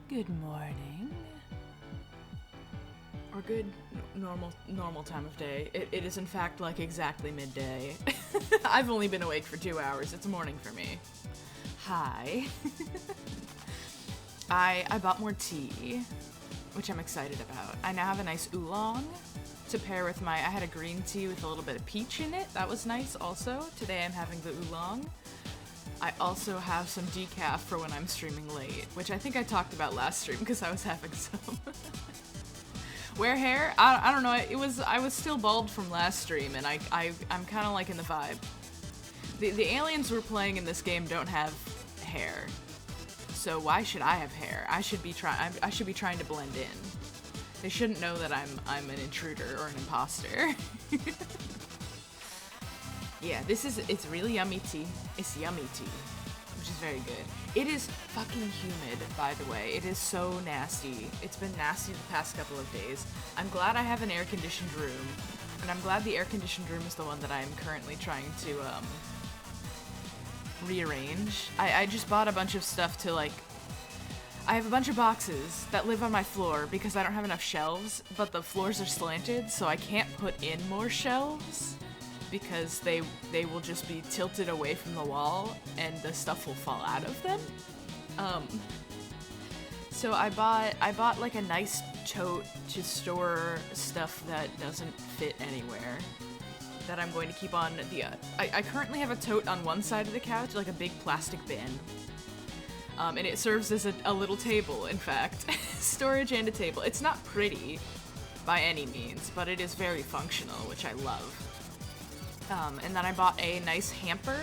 Good morning. Or good normal time of day. It is in fact like exactly midday. I've only been awake for 2 hours. It's morning for me. Hi. I bought more tea, which I'm excited about. I now have a nice oolong to pair with I had a green tea with a little bit of peach in it. That was nice also. Today I'm having the oolong. I also have some decaf for when I'm streaming late, which I think I talked about last stream because I was having some. Wear hair? I don't know. I was still bald from last stream, and I'm kind of like in the vibe. The aliens we're playing in this game don't have hair, so why should I have hair? I should be trying to blend in. They shouldn't know that I'm an intruder or an imposter. Yeah, it's really yummy tea. It's yummy tea, which is very good. It is fucking humid, by the way. It is so nasty. It's been nasty the past couple of days. I'm glad I have an air-conditioned room, and I'm glad the air-conditioned room is the one that I'm currently trying to, rearrange. I just bought a bunch of stuff to, I have a bunch of boxes that live on my floor because I don't have enough shelves, but the floors are slanted, so I can't put in more shelves because they will just be tilted away from the wall and the stuff will fall out of them. So I bought like a nice tote to store stuff that doesn't fit anywhere that I'm going to keep on the I currently have a tote on one side of the couch, like a big plastic bin. And it serves as a little table, in fact. Storage and a table. It's not pretty by any means, but it is very functional, which I love. And then I bought a nice hamper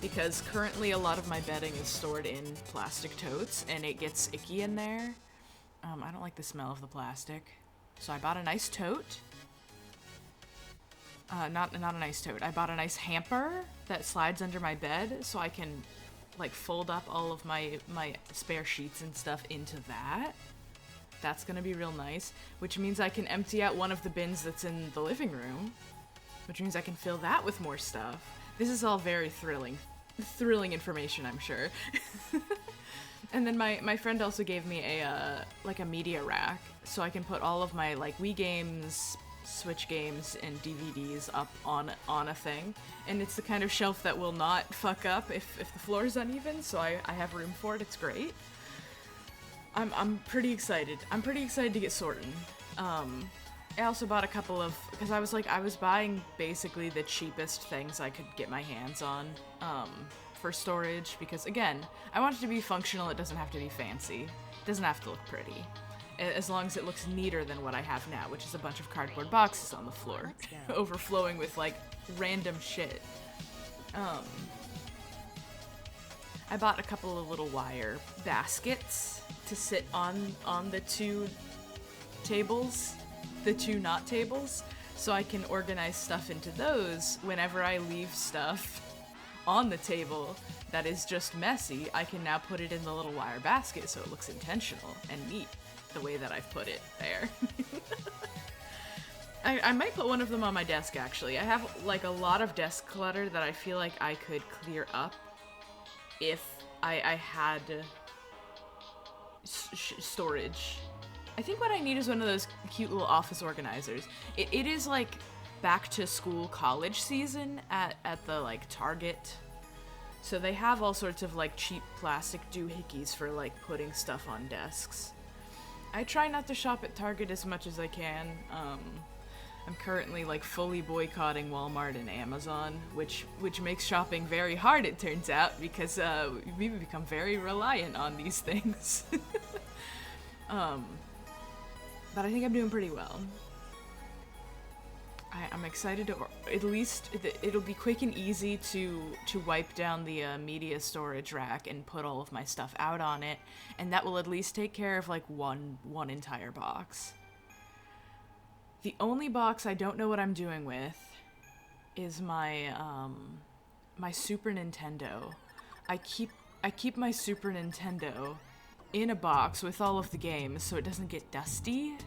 because currently a lot of my bedding is stored in plastic totes and it gets icky in there. I don't like the smell of the plastic. So I bought a nice tote. Not a nice tote. I bought a nice hamper that slides under my bed so I can fold up all of my spare sheets and stuff into that. That's gonna be real nice, which means I can empty out one of the bins that's in the living room, which means I can fill that with more stuff. This is all very thrilling information, I'm sure. And then my friend also gave me a media rack, so I can put all of my Wii games, Switch games, and DVDs up on a thing. And it's the kind of shelf that will not fuck up if the floor is uneven, so I have room for it. It's great. I'm pretty excited. I'm pretty excited to get sorting. I also bought a couple of, because I was buying basically the cheapest things I could get my hands on for storage, because again, I want it to be functional. It doesn't have to be fancy. It doesn't have to look pretty. As long as it looks neater than what I have now, which is a bunch of cardboard boxes on the floor, overflowing with random shit. I bought a couple of little wire baskets to sit on the two tables. The two not tables, so I can organize stuff into those. Whenever I leave stuff on the table that is just messy, I can now put it in the little wire basket so it looks intentional and neat the way that I've put it there. I might put one of them on my desk, actually. I have a lot of desk clutter that I feel like I could clear up if I had storage. I think what I need is one of those cute little office organizers. It is back to school college season at the Target. So they have all sorts of cheap plastic doohickeys for putting stuff on desks. I try not to shop at Target as much as I can. I'm currently fully boycotting Walmart and Amazon, which makes shopping very hard, it turns out, because we've become very reliant on these things. But I think I'm doing pretty well. I'm excited to, at least it'll be quick and easy to wipe down the media storage rack and put all of my stuff out on it, and that will at least take care of one entire box. The only box I don't know what I'm doing with is my my Super Nintendo. I keep my Super Nintendo in a box with all of the games so it doesn't get dusty.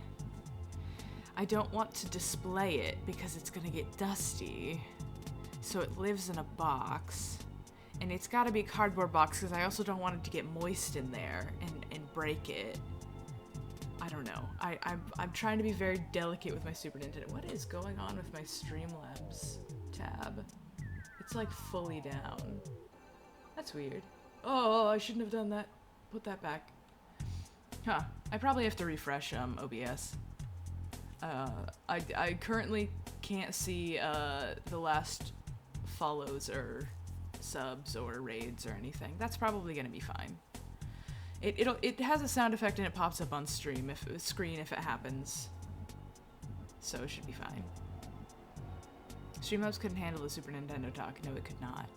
I don't want to display it because it's gonna get dusty, so it lives in a box. And it's gotta be a cardboard box because I also don't want it to get moist in there and break it. I don't know. I'm trying to be very delicate with my Super Nintendo. What is going on with my Streamlabs tab? It's like fully down. That's weird. Oh, I shouldn't have done that. Put that back. Huh. I probably have to refresh OBS. I currently can't see the last follows or subs or raids or anything. That's probably gonna be fine. It has a sound effect and it pops up on screen if it happens. So it should be fine. Streamlabs couldn't handle the Super Nintendo talk. No, it could not.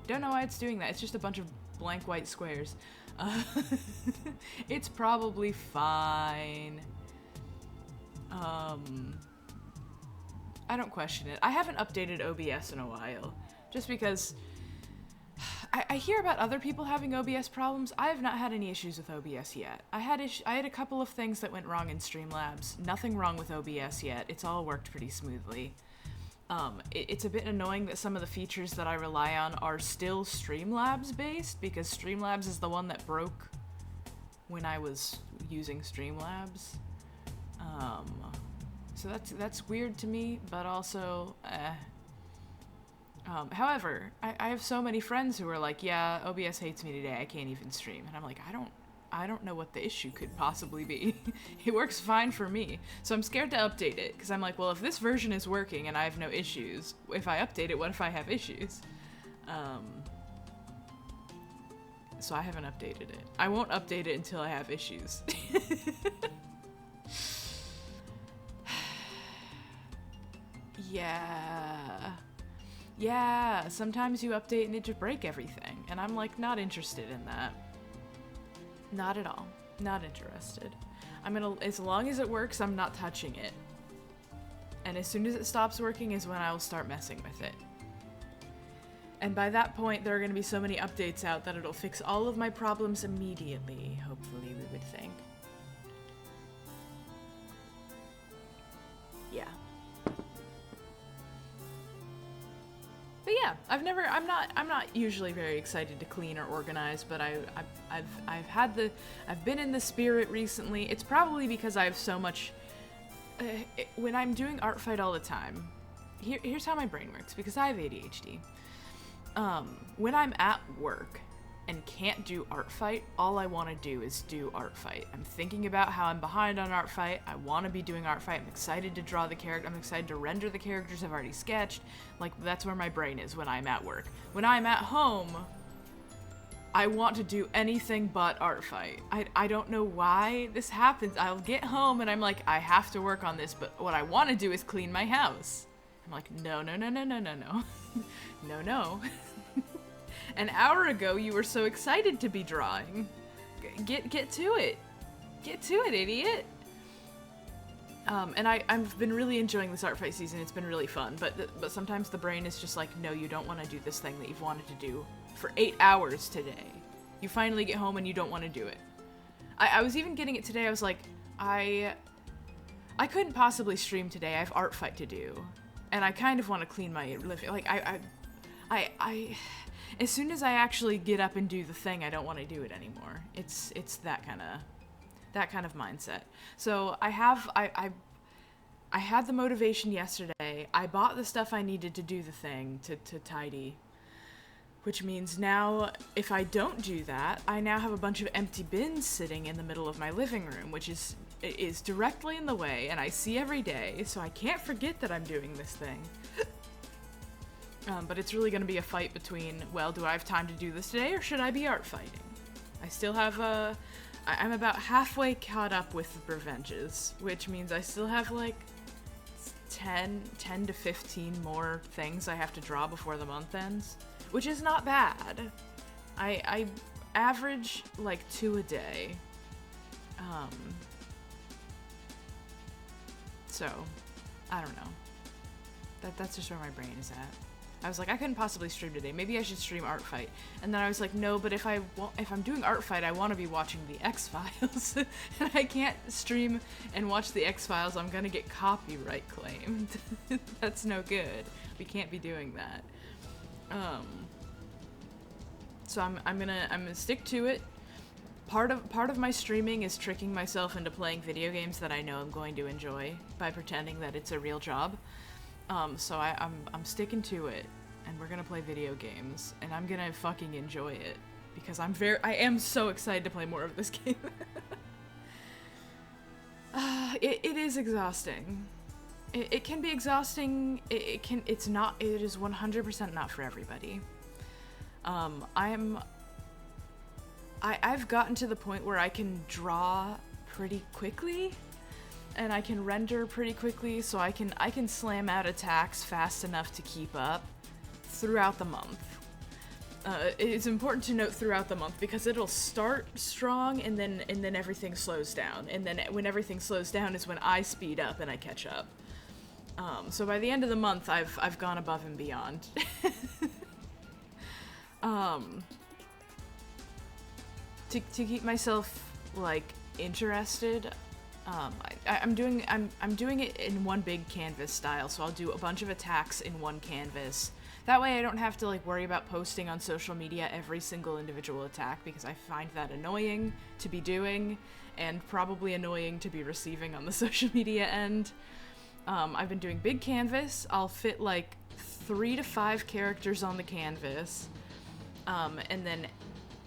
Don't know why it's doing that. It's just a bunch of blank white squares. It's probably fine. I don't question it. I haven't updated OBS in a while, just because I hear about other people having OBS problems. I have not had any issues with OBS yet. I had a couple of things that went wrong in Streamlabs. Nothing wrong with OBS yet. It's all worked pretty smoothly. It's a bit annoying that some of the features that I rely on are still Streamlabs based, because Streamlabs is the one that broke when I was using Streamlabs. So that's weird to me, but also, however, I have so many friends who are like, yeah, OBS hates me today, I can't even stream. And I'm like, I don't know what the issue could possibly be. It works fine for me. So I'm scared to update it, because I'm like, well, if this version is working and I have no issues, if I update it, what if I have issues? So I haven't updated it. I won't update it until I have issues. Yeah, sometimes you update and it just break everything, and I'm like not interested in that. Not at all. Not interested. As long as it works, I'm not touching it. And as soon as it stops working is when I'll start messing with it. And by that point, there are going to be so many updates out that it'll fix all of my problems immediately, hopefully, we would think. Yeah. But yeah, I'm not usually very excited to clean or organize, but I've been in the spirit recently. It's probably because I have so much, when I'm doing art fight all the time, here's how my brain works, because I have ADHD. When I'm at work and can't do art fight, all I want to do is do art fight. I'm thinking about how I'm behind on art fight. I want to be doing art fight. I'm excited to draw the character. I'm excited to render the characters I've already sketched. Like, that's where my brain is when I'm at work. When I'm at home, I want to do anything but art fight. I don't know why this happens. I'll get home and I'm like, I have to work on this, but what I want to do is clean my house. I'm like, no. No. An hour ago, you were so excited to be drawing. Get to it. Get to it, idiot. And I've been really enjoying this art fight season. It's been really fun, but sometimes the brain is just like, no, you don't want to do this thing that you've wanted to do for 8 hours today. You finally get home and you don't want to do it. I was even getting it today. I was like, I couldn't possibly stream today. I have art fight to do, and I kind of want to clean my living. Like I as soon as I actually get up and do the thing, I don't want to do it anymore. It's that kind of mindset. So I had the motivation yesterday. I bought the stuff I needed to do the thing, to tidy, which means now if I don't do that, I now have a bunch of empty bins sitting in the middle of my living room, which is directly in the way, and I see every day, so I can't forget that I'm doing this thing. But it's really going to be a fight between, well, do I have time to do this today, or should I be art fighting? I still have I'm about halfway caught up with Revenges, which means I still have like 10 to 15 more things I have to draw before the month ends, which is not bad. I average like 2 a day. So, I don't know. That's just where my brain is at. I was like, I couldn't possibly stream today. Maybe I should stream Art Fight. And then I was like, no, but if I'm doing Art Fight, I want to be watching the X-Files. And I can't stream and watch the X-Files. I'm gonna get copyright claimed. That's no good. We can't be doing that. So I'm gonna stick to it. part of my streaming is tricking myself into playing video games that I know I'm going to enjoy by pretending that it's a real job. So I'm sticking to it, and we're gonna play video games, and I'm gonna fucking enjoy it because I am so excited to play more of this game. It is exhausting. It can be exhausting. It is 100% not for everybody. I've gotten to the point where I can draw pretty quickly, and I can render pretty quickly, so I can slam out attacks fast enough to keep up throughout the month. It's important to note throughout the month because it'll start strong and then everything slows down, and then when everything slows down is when I speed up and I catch up. So by the end of the month, I've gone above and beyond. To keep myself like interested, I'm doing it in one big canvas style. So I'll do a bunch of attacks in one canvas. That way I don't have to like worry about posting on social media every single individual attack, because I find that annoying to be doing and probably annoying to be receiving on the social media end. I've been doing big canvas. I'll fit like 3 to 5 characters on the canvas, and then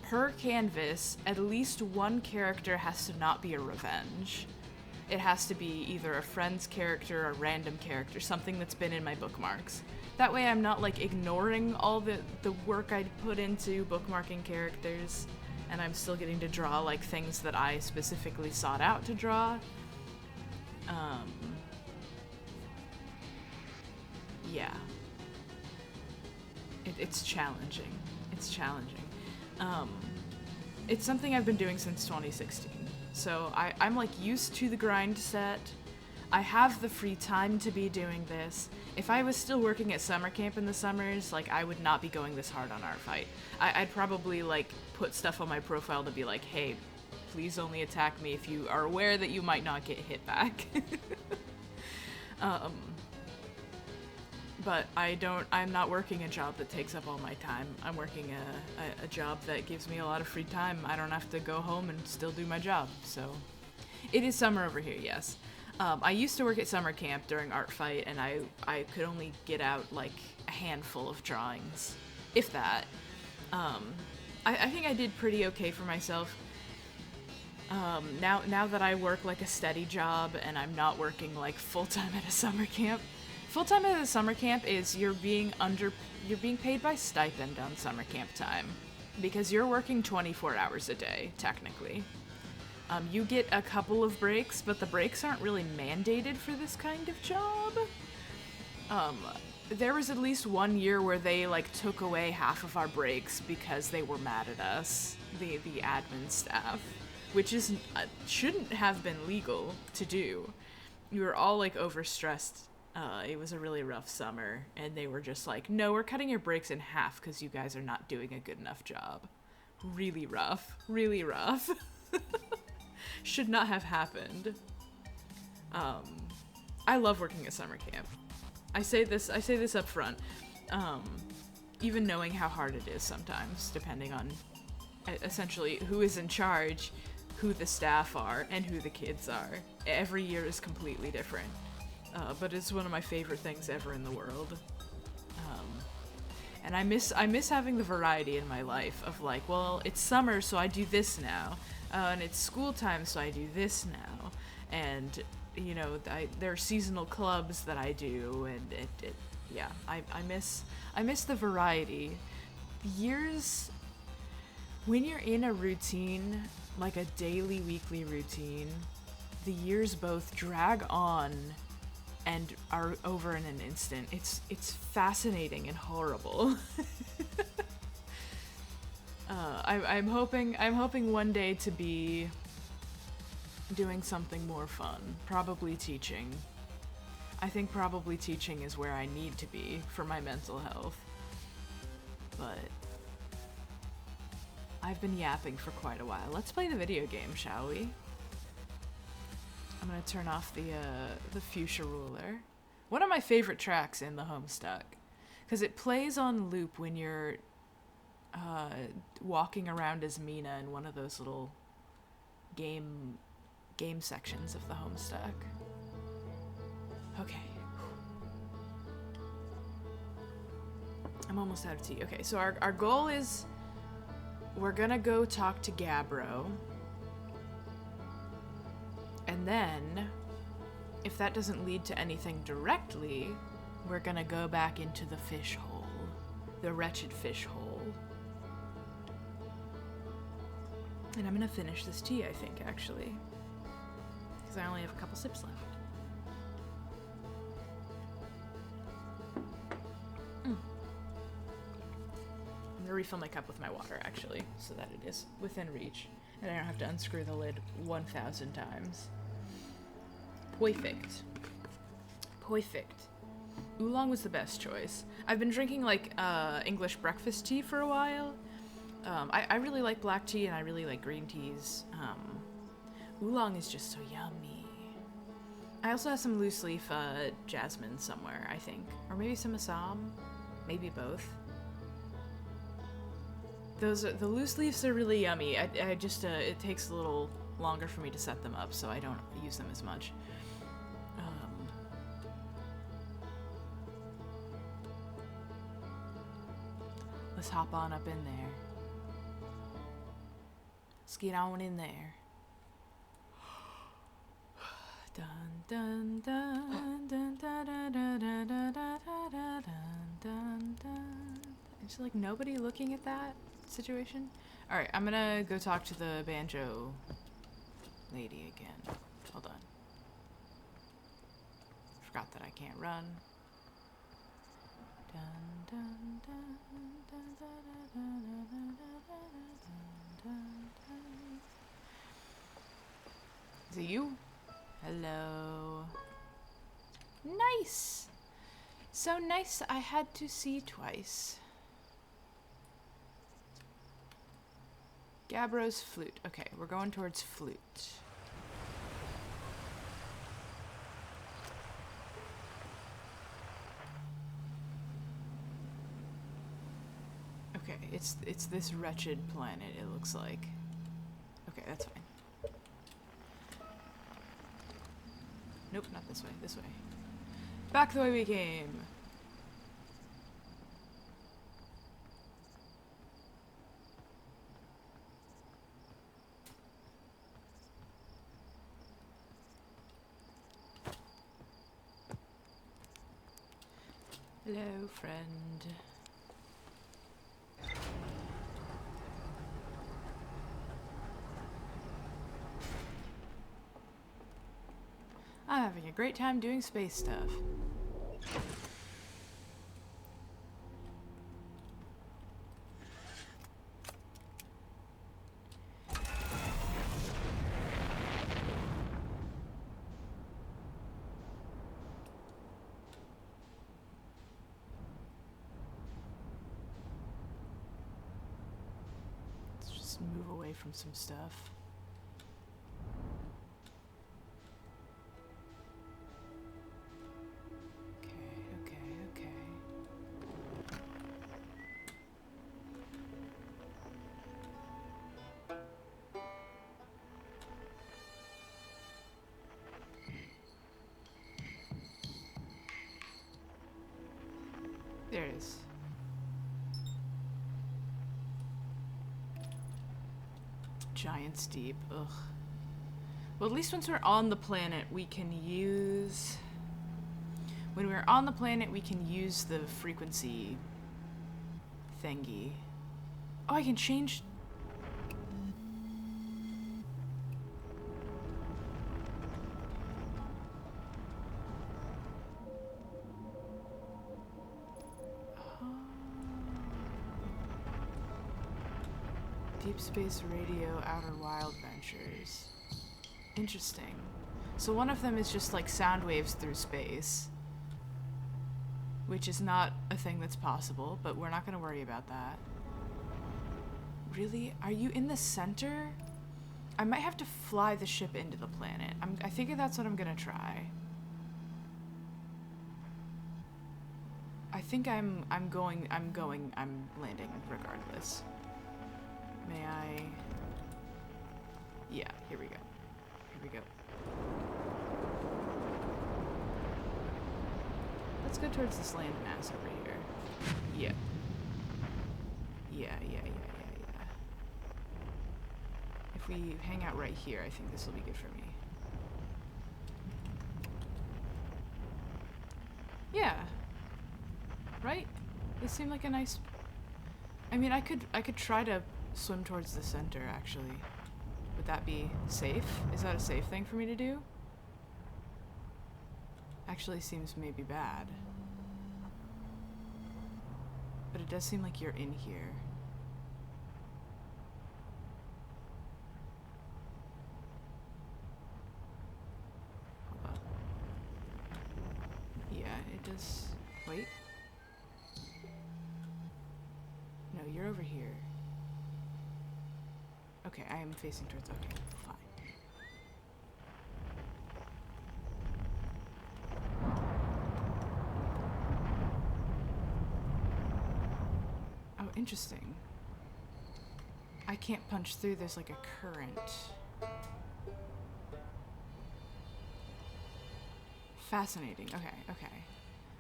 per canvas, at least one character has to not be a revenge. It has to be either a friend's character, a random character, something that's been in my bookmarks. That way I'm not like ignoring all the work I'd put into bookmarking characters, and I'm still getting to draw like things that I specifically sought out to draw. Yeah. It's challenging. It's challenging. It's something I've been doing since 2016. So I'm like used to the grind set. I have the free time to be doing this. If I was still working at summer camp in the summers, like I would not be going this hard on Art Fight. I'd probably like put stuff on my profile to be like, hey, please only attack me if you are aware that you might not get hit back. But I'm not working a job that takes up all my time. I'm working a job that gives me a lot of free time. I don't have to go home and still do my job, so. It is summer over here, yes. I used to work at summer camp during Art Fight, and I could only get out like a handful of drawings, if that. I think I did pretty okay for myself. Now that I work like a steady job and I'm not working like full-time at a summer camp. Full-time at a summer camp is you're being paid by stipend on summer camp time, because you're working 24 hours a day, technically. You get a couple of breaks, but the breaks aren't really mandated for this kind of job. There was at least one year where they like took away half of our breaks because they were mad at us, the admin staff, which shouldn't have been legal to do. We were all like overstressed. It was a really rough summer, and they were just like, no, we're cutting your breaks in half because you guys are not doing a good enough job. Really rough. Really rough. Should not have happened. I love working at summer camp. I say this up front. Even knowing how hard it is sometimes, depending on essentially who is in charge, who the staff are, and who the kids are. Every year is completely different. But it's one of my favorite things ever in the world. And I miss having the variety in my life of like, well, it's summer, so I do this now. And it's school time, so I do this now. And, you know, there are seasonal clubs that I do, and yeah, I miss the variety. Years, when you're in a routine, like a daily, weekly routine, the years both drag on and are over in an instant. It's fascinating and horrible. I'm hoping one day to be doing something more fun. Probably teaching. I think probably teaching is where I need to be for my mental health. But I've been yapping for quite a while. Let's play the video game, shall we? I'm gonna turn off the fuchsia ruler. One of my favorite tracks in the Homestuck, because it plays on loop when you're walking around as Mina in one of those little game sections of the Homestuck. Okay. I'm almost out of tea. Okay, so our goal is we're gonna go talk to Gabbro. And then, if that doesn't lead to anything directly, we're gonna go back into the fish hole. The wretched fish hole. And I'm gonna finish this tea, I think, actually. Because I only have a couple sips left. I'm gonna refill my cup with my water, actually, so that it is within reach. And I don't have to unscrew the lid 1,000 times. Perfect. Perfect. Oolong was the best choice. I've been drinking, like, English breakfast tea for a while. I really like black tea, and I really like green teas. Oolong is just so yummy. I also have some loose leaf jasmine somewhere, I think. Or maybe some Assam. Maybe both. The loose leaves are really yummy. I just, it takes a little longer for me to set them up, so I don't use them as much. Let's hop on up in there. Let's get on in there. Dun dun dun dun dun dun dun dun dun dun dun dun. Is like nobody looking at that situation? Alright, I'm gonna go talk to the banjo lady again. Hold on. Forgot that I can't run. Dun, dun, dun, dun, dun, dun, dun, dun, dun, dun. Is it you? Hello. Nice! So nice I had to see twice. Gabbro's flute. Okay, we're going towards flute. Okay, it's this wretched planet, it looks like. Okay, that's fine. Nope, not this way, this way. Back the way we came! Hello, friend. I'm having a great time doing space stuff. Let's just move away from some stuff. There it is. Giant steep. Ugh. Well, at least once we're on the planet, we can use... When we're on the planet, we can use the frequency thingy. Oh, I can change... Deep Space Radio, Outer Wild Ventures. Interesting. So one of them is just like sound waves through space, which is not a thing that's possible, but we're not going to worry about that. Really? Are you in the center? I might have to fly the ship into the planet. I think that's what I'm going to try. I think I'm landing regardless. May I? Yeah, here we go. Here we go. Let's go towards this landmass over here. Yeah. Yeah. If we hang out right here, I think this will be good for me. Yeah. Right? This seemed like a nice... I mean, I could try to swim towards the center, actually. Would that be safe? Is that a safe thing for me to do? Actually seems maybe bad. But it does seem like you're in here. Hold up. Yeah, it does... Wait. No, you're over here. Okay, I am facing towards... Okay, fine. Oh, interesting. I can't punch through. There's like a current. Fascinating. Okay.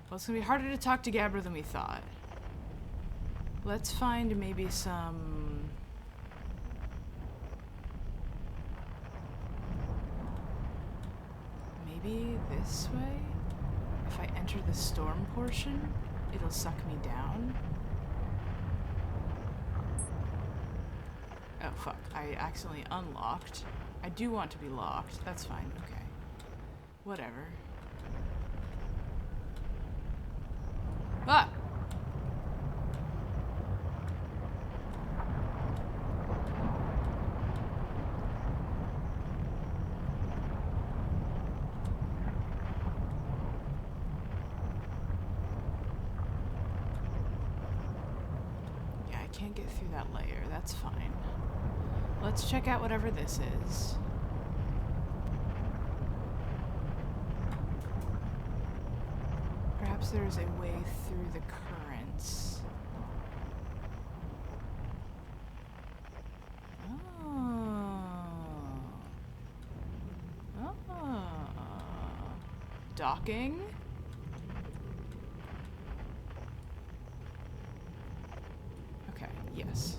Well, it's gonna be harder to talk to Gabra than we thought. Let's find maybe some... Maybe this way? If I enter the storm portion, it'll suck me down. Oh, fuck. I accidentally unlocked. I do want to be locked. That's fine. Okay. Whatever. Ah! Yeah, I can't get through that layer. That's fine. Let's check out whatever this is. Perhaps there's a way through the currents. Docking? Okay, yes.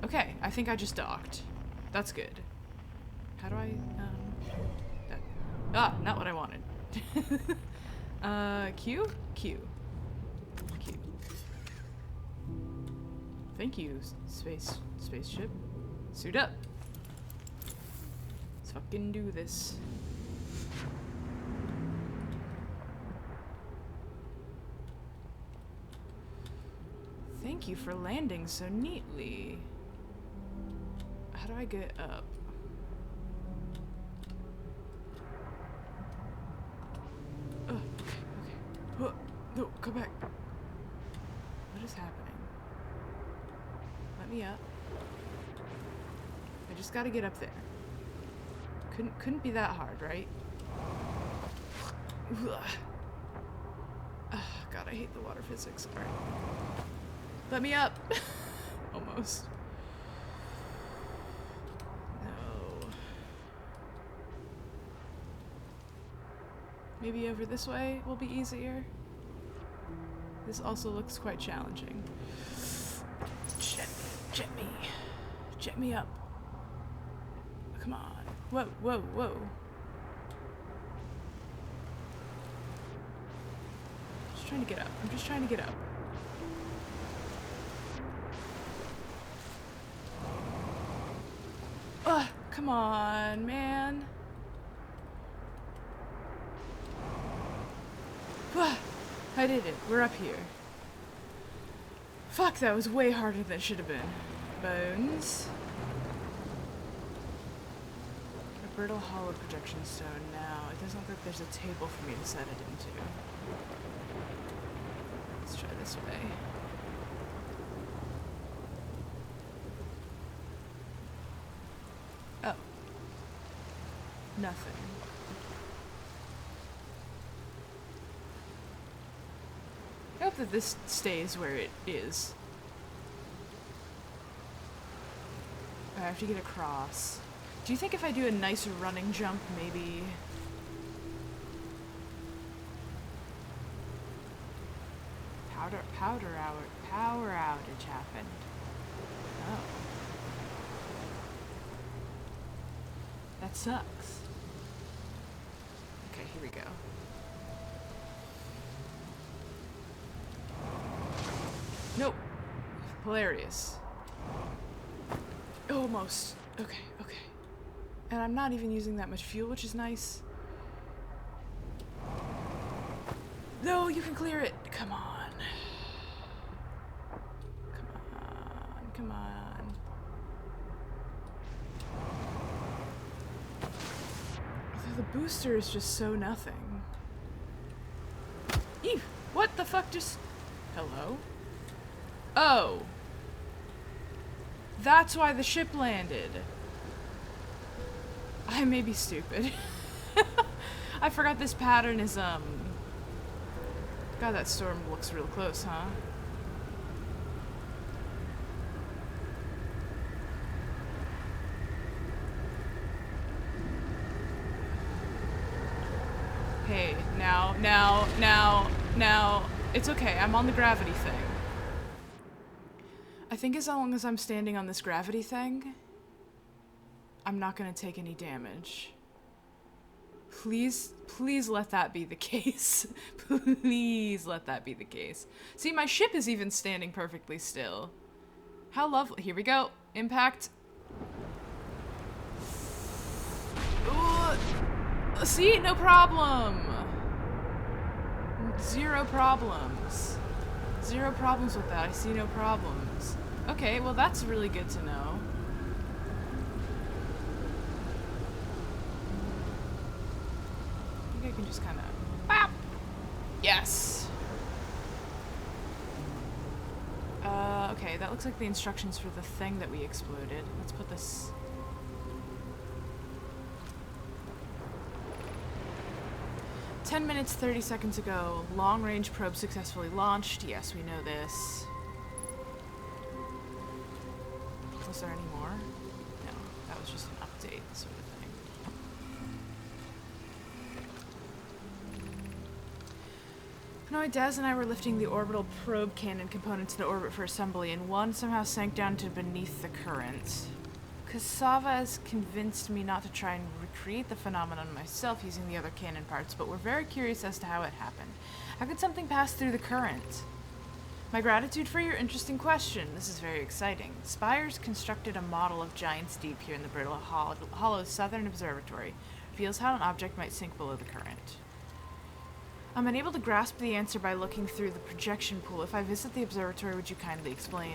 Okay, I think I just docked. That's good. How do I, not what I wanted. Q? Q. Thank you, spaceship. Suit up. Let's fucking do this. Thank you for landing so neatly. How do I get up? Okay. Oh, no, come back. What is happening? Let me up. I just gotta get up there. Couldn't be that hard, right? God, I hate the water physics. Alright. Let me up! Almost. No. Maybe over this way will be easier? This also looks quite challenging. Jet me up. Come on. Whoa. Just trying to get up. I'm just trying to get up. Ugh, come on, man. I did it. We're up here. Fuck, that was way harder than it should have been. Bones. A brittle hollow projection stone now. It doesn't look like there's a table for me to set it into. Let's try this way. Oh. Nothing. I hope that this stays where it is. I have to get across. Do you think if I do a nice running jump, maybe... Power outage happened. Oh. That sucks. Okay, here we go. Nope. Hilarious. Almost. Okay, okay. And I'm not even using that much fuel, which is nice. No, you can clear it. Come on. Come on. The booster is just so nothing. Ew! What the fuck just... Hello? Oh! That's why the ship landed. I may be stupid. I forgot this pattern is, God, that storm looks real close, huh? Hey, now, it's okay, I'm on the gravity thing. I think as long as I'm standing on this gravity thing, I'm not gonna take any damage. Please let that be the case. Please let that be the case. See, my ship is even standing perfectly still. How lovely. Here we go. Impact. Ooh. See? No problem. Zero problems. Zero problems with that. I see no problems. Okay, well that's really good to know. I think I can just kind of... Bop! Yes! Okay, that looks like the instructions for the thing that we exploded. Let's put this... 10 minutes, 30 seconds ago, long-range probe successfully launched. Yes, we know this. Was there any more? No, that was just an update sort of thing. Pnoid, Daz and I were lifting the orbital probe cannon components into orbit for assembly, and one somehow sank down to beneath the current. Cassava has convinced me not to try and recreate the phenomenon myself using the other cannon parts, but we're very curious as to how it happened. How could something pass through the current? My gratitude for your interesting question. This is very exciting. Spires constructed a model of Giant's Deep here in the Brittle Hollow Southern Observatory. Reveals how an object might sink below the current. I'm unable to grasp the answer by looking through the projection pool. If I visit the observatory, would you kindly explain?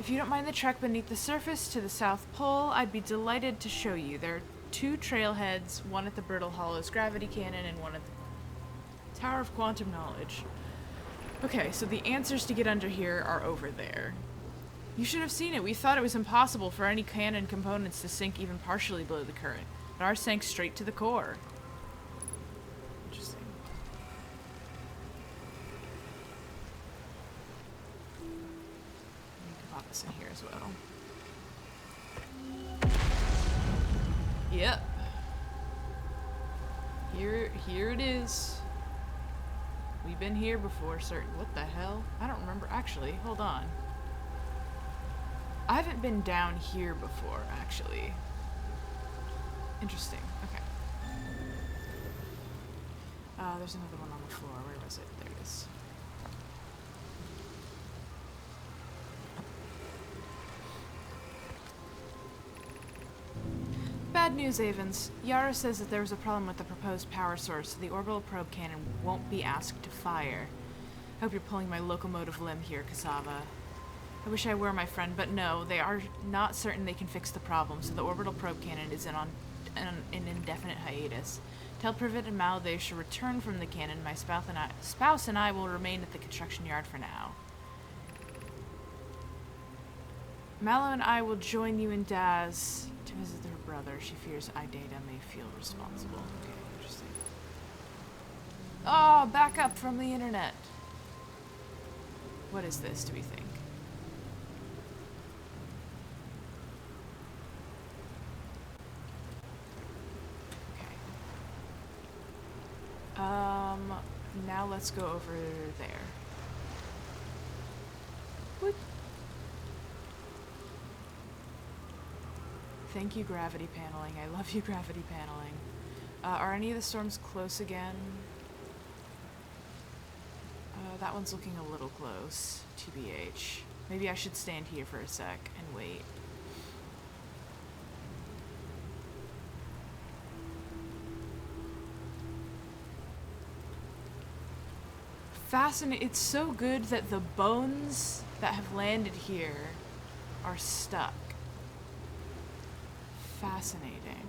If you don't mind the trek beneath the surface to the South Pole, I'd be delighted to show you. There are two trailheads, one at the Brittle Hollow's gravity cannon and one at the Tower of Quantum Knowledge. Okay, so the answers to get under here are over there. You should have seen it. We thought it was impossible for any cannon components to sink even partially below the current, but ours sank straight to the core. Interesting. Pop this in here as well. Yep. Here it is. We've been here before, certain. What the hell? I don't remember. Actually, hold on. I haven't been down here before, actually. Interesting. Okay. There's another one on the floor. Where was it? There it is. Bad news, Avens. Yara says that there was a problem with the proposed power source, so the orbital probe cannon won't be asked to fire. I hope you're pulling my locomotive limb here, Cassava. I wish I were, my friend, but no, they are not certain they can fix the problem, so the orbital probe cannon is on an indefinite hiatus. Tell Privet and Mal they should return from the cannon. My spouse and I will remain at the construction yard for now. Mallow and I will join you and Daz to visit her brother. She fears Idata may feel responsible. Okay, interesting. Oh, back up from the internet. What is this, do we think? Now let's go over there. What? Thank you, gravity paneling. I love you, gravity paneling. Are any of the storms close again? That one's looking a little close, TBH. Maybe I should stand here for a sec and wait. Fascinating. It's so good that the bones that have landed here are stuck. Fascinating.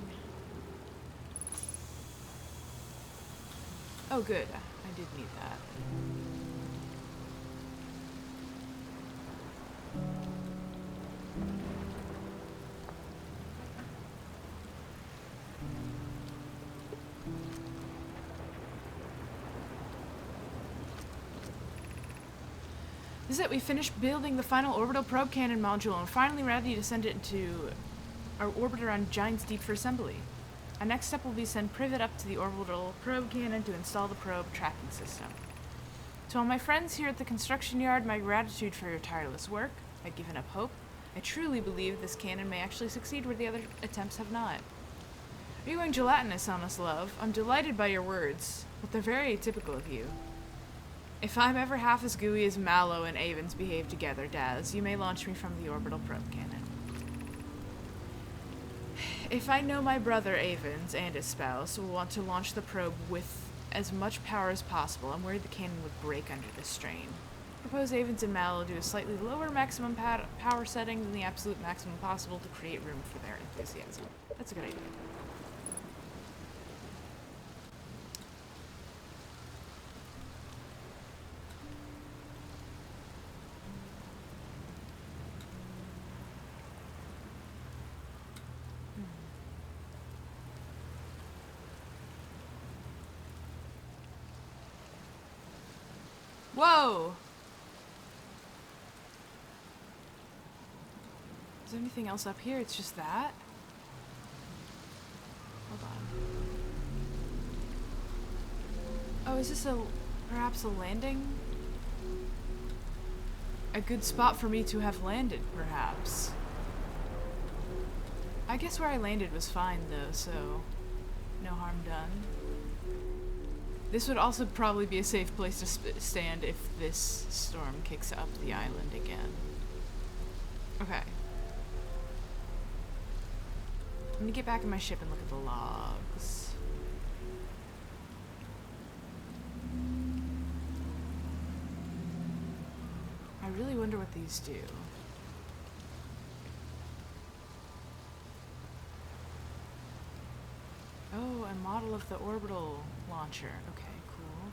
Oh, good. I did need that. This is it. We finished building the final orbital probe cannon module and we're finally ready to send it into our orbiter on Giant's Deep for assembly. Our next step will be to send Privet up to the orbital probe cannon to install the probe tracking system. To all my friends here at the construction yard, my gratitude for your tireless work. I've given up hope. I truly believe this cannon may actually succeed where the other attempts have not. Are you going gelatinous on us, love? I'm delighted by your words, but they're very atypical of you. If I'm ever half as gooey as Mallow and Avens behave together, Daz, you may launch me from the orbital probe cannon. If I know my brother Avens and his spouse will want to launch the probe with as much power as possible, I'm worried the cannon would break under this strain. Propose Avens and Mallow do a slightly lower maximum power setting than the absolute maximum possible to create room for their enthusiasm. That's a good idea. Whoa! Is there anything else up here? It's just that? Hold on. Oh, is this perhaps a landing? A good spot for me to have landed, perhaps. I guess where I landed was fine, though, so no harm done. This would also probably be a safe place to stand if this storm kicks up the island again. Okay. I'm gonna get back in my ship and look at the logs. I really wonder what these do. Oh, a model of the orbital launcher. Okay, cool.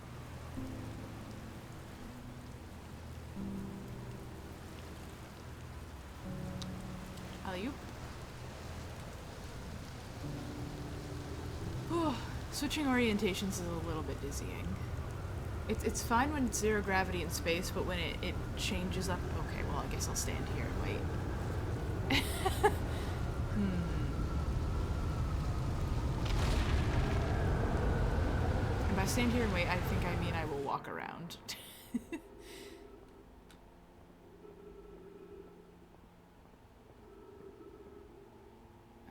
Alley-oop. Switching orientations is a little bit dizzying. It's fine when it's zero gravity in space, but when it changes up... Okay, well, I guess I'll stand here and wait. If I stand here and wait, I think I mean I will walk around.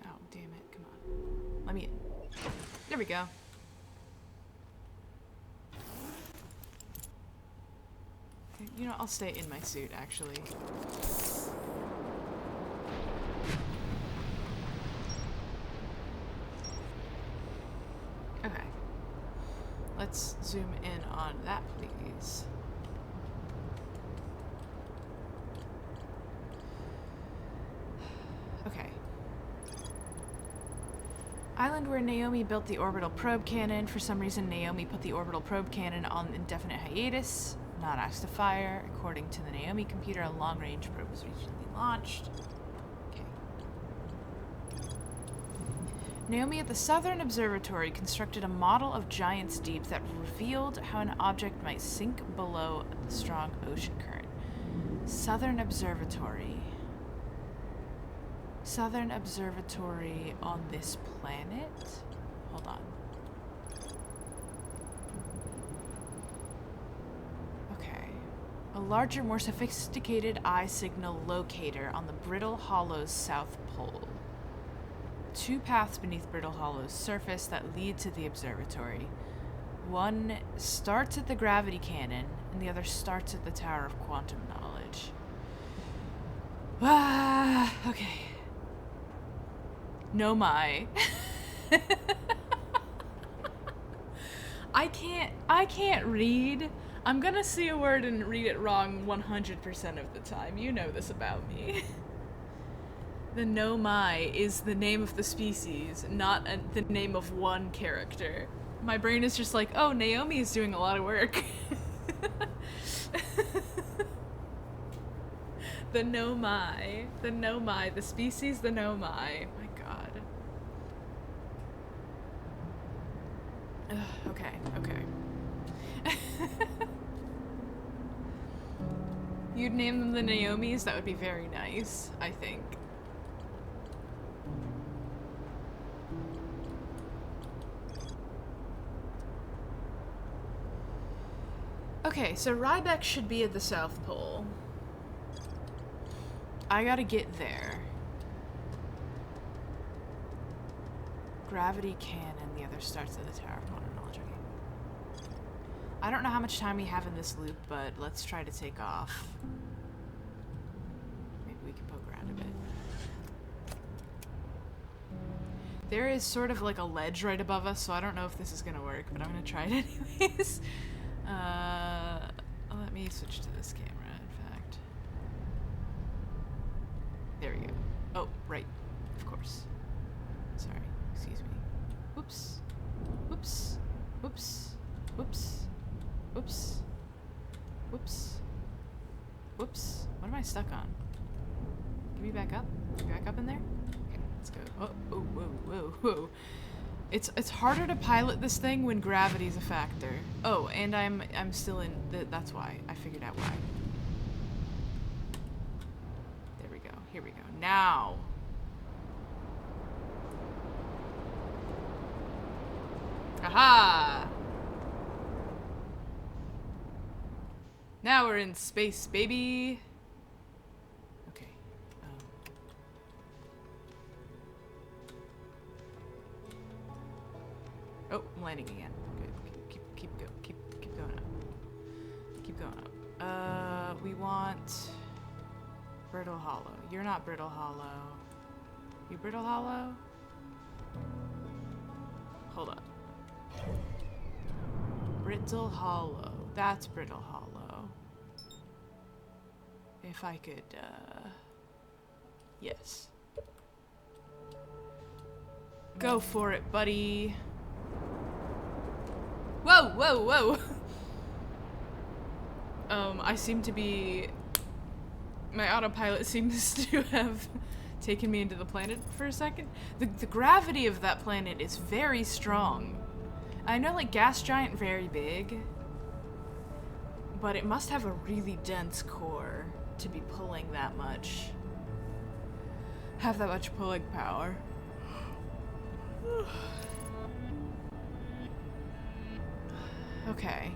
Oh, damn it. Come on. Let me in. There we go. You know, I'll stay in my suit, actually. Okay. Let's zoom in on that, please. Okay. Island where Naomi built the orbital probe cannon. For some reason, Naomi put the orbital probe cannon on indefinite hiatus. Not asked to fire. According to the Naomi computer, a long-range probe was recently launched. Okay. Naomi at the Southern Observatory constructed a model of Giant's Deep that revealed how an object might sink below a strong ocean current. Southern Observatory. Southern Observatory on this planet? Hold on. A larger, more sophisticated eye signal locator on the Brittle Hollow's south pole. 2 paths beneath Brittle Hollow's surface that lead to the observatory. One starts at the gravity cannon, and the other starts at the Tower of Quantum Knowledge. Ah, okay. No my. I can't read. I'm gonna see a word and read it wrong 100% of the time. You know this about me. The Nomai is the name of the species, not the name of one character. My brain is just like, oh, Naomi is doing a lot of work. The Nomai. The Nomai. The species, the Nomai. My god. Ugh, okay. You'd name them the Naomis? That would be very nice, I think. Okay, so Rybeck should be at the South Pole. I gotta get there. Gravity cannon, the other starts at the Tower of Modern Knowledge. I don't know how much time we have in this loop, but let's try to take off. Maybe we can poke around a bit. There is sort of like a ledge right above us, so I don't know if this is gonna work, but I'm gonna try it anyways. Let me switch to this camera, in fact. There we go. Oh, right. Of course. Sorry. Excuse me. Whoops. Whoops. Whoops. Whoops. Whoops. Whoops. Whoops. What am I stuck on? Can we back up? Can we back up in there? Okay, let's go. Oh, oh, whoa, whoa, whoa. It's harder to pilot this thing when gravity's a factor. Oh, and I'm still in that's why. I figured out why. There we go. Here we go. Now. Aha! Now we're in space, baby. Okay. Oh, I'm landing again. Good. Keep going up. Keep going up. We want Brittle Hollow. You're not Brittle Hollow. You Brittle Hollow? Hold up. Brittle Hollow. That's Brittle Hollow. If I could, yes. Go for it, buddy. Whoa, whoa, whoa! I seem to be... My autopilot seems to have taken me into the planet for a second. The gravity of that planet is very strong. I know, like, gas giant, very big. But it must have a really dense core to be pulling that much. Have that much pulling power. Okay.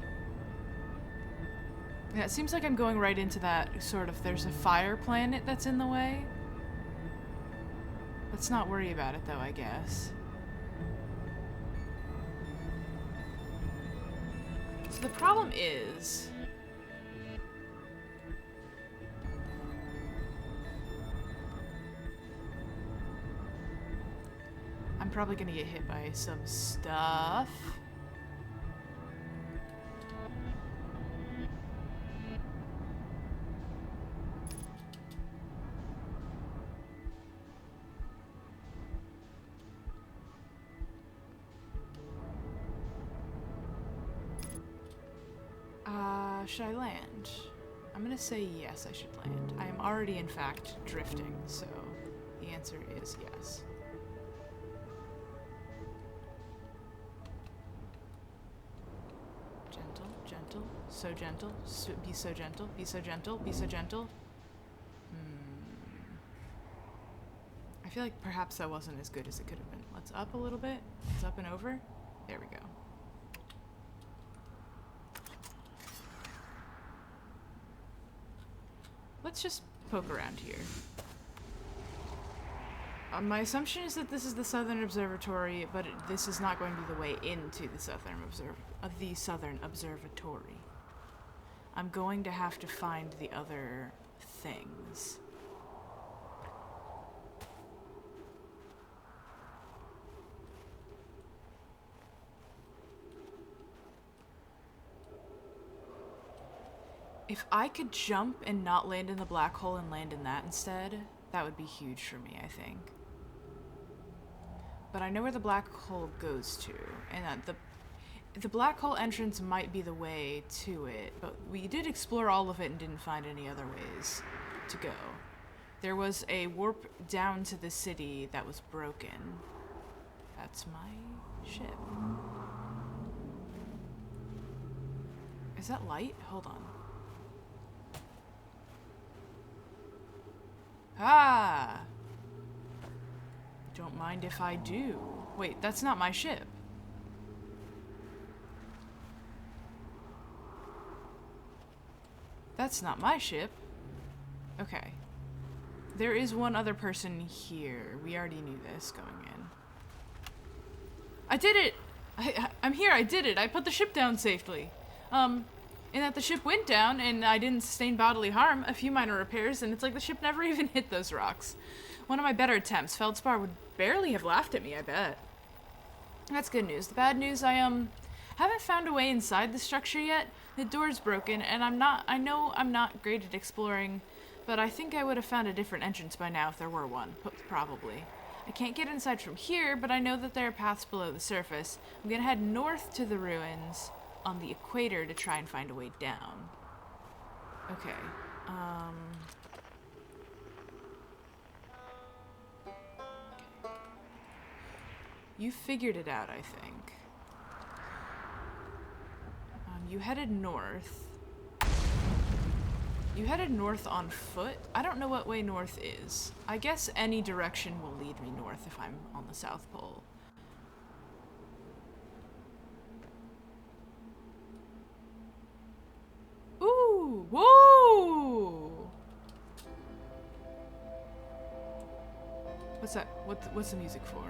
Yeah, it seems like I'm going right into that sort of, there's a fire planet that's in the way. Let's not worry about it though, I guess. So the problem is... I'm probably gonna get hit by some stuff. Should I land? I'm gonna say yes, I should land. I am already, in fact, drifting, so the answer is yes. Gentle, gentle, so gentle, be so gentle, be so gentle, be so gentle. I feel like perhaps that wasn't as good as it could have been. Let's up a little bit. Let's up and over. There we go. let's just poke around here. My assumption is that this is the Southern Observatory, but this is not going to be the way into the Southern Observatory. I'm going to have to find the other things. If I could jump and not land in the black hole and land in that instead, that would be huge for me, I think. But I know where the black hole goes to, and that the black hole entrance might be the way to it, but we did explore all of it and didn't find any other ways to go. There was a warp down to the city that was broken. That's my ship. Is that light? Hold on. Ah! Don't mind if I do. Wait, that's not my ship. That's not my ship. Okay. There is one other person here. We already knew this going in. I did it! I'm here, I did it! I put the ship down safely. And that the ship went down, and I didn't sustain bodily harm, a few minor repairs, and it's like the ship never even hit those rocks. One of my better attempts. Feldspar would barely have laughed at me, I bet. That's good news. The bad news, I haven't found a way inside the structure yet. The door's broken, and I know I'm not great at exploring, but I think I would have found a different entrance by now if there were one, probably. I can't get inside from here, but I know that there are paths below the surface. I'm gonna head north to the ruins on the equator to try and find a way down. Okay. You figured it out, I think. You headed north. You headed north on foot? I don't know what way north is. I guess any direction will lead me north if I'm on the South Pole. Ooh! Whoa! What's that? What's the music for?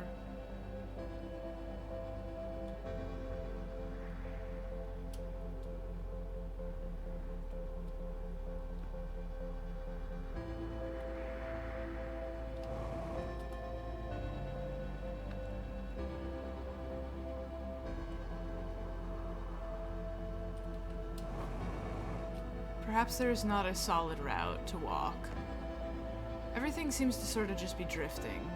Perhaps there is not a solid route to walk. Everything seems to sort of just be drifting.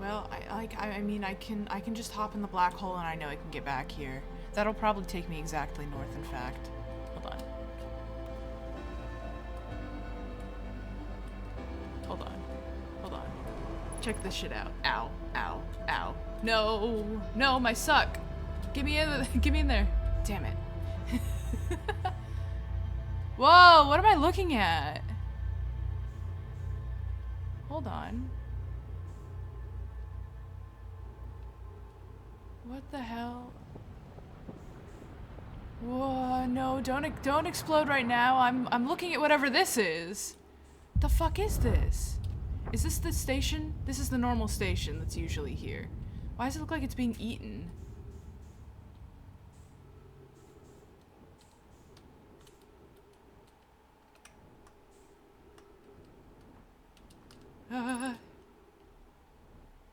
Well, I mean, I can just hop in the black hole and I know I can get back here. That'll probably take me exactly north, in fact. Hold on. Hold on. Hold on. Check this shit out. Ow. Ow. Ow. No! No, my suck! Get me in there. Damn it. Whoa, what am I looking at? Hold on. What the hell? Whoa, no, don't explode right now. I'm looking at whatever this is. The fuck is this? Is this the station? This is the normal station that's usually here. Why does it look like it's being eaten?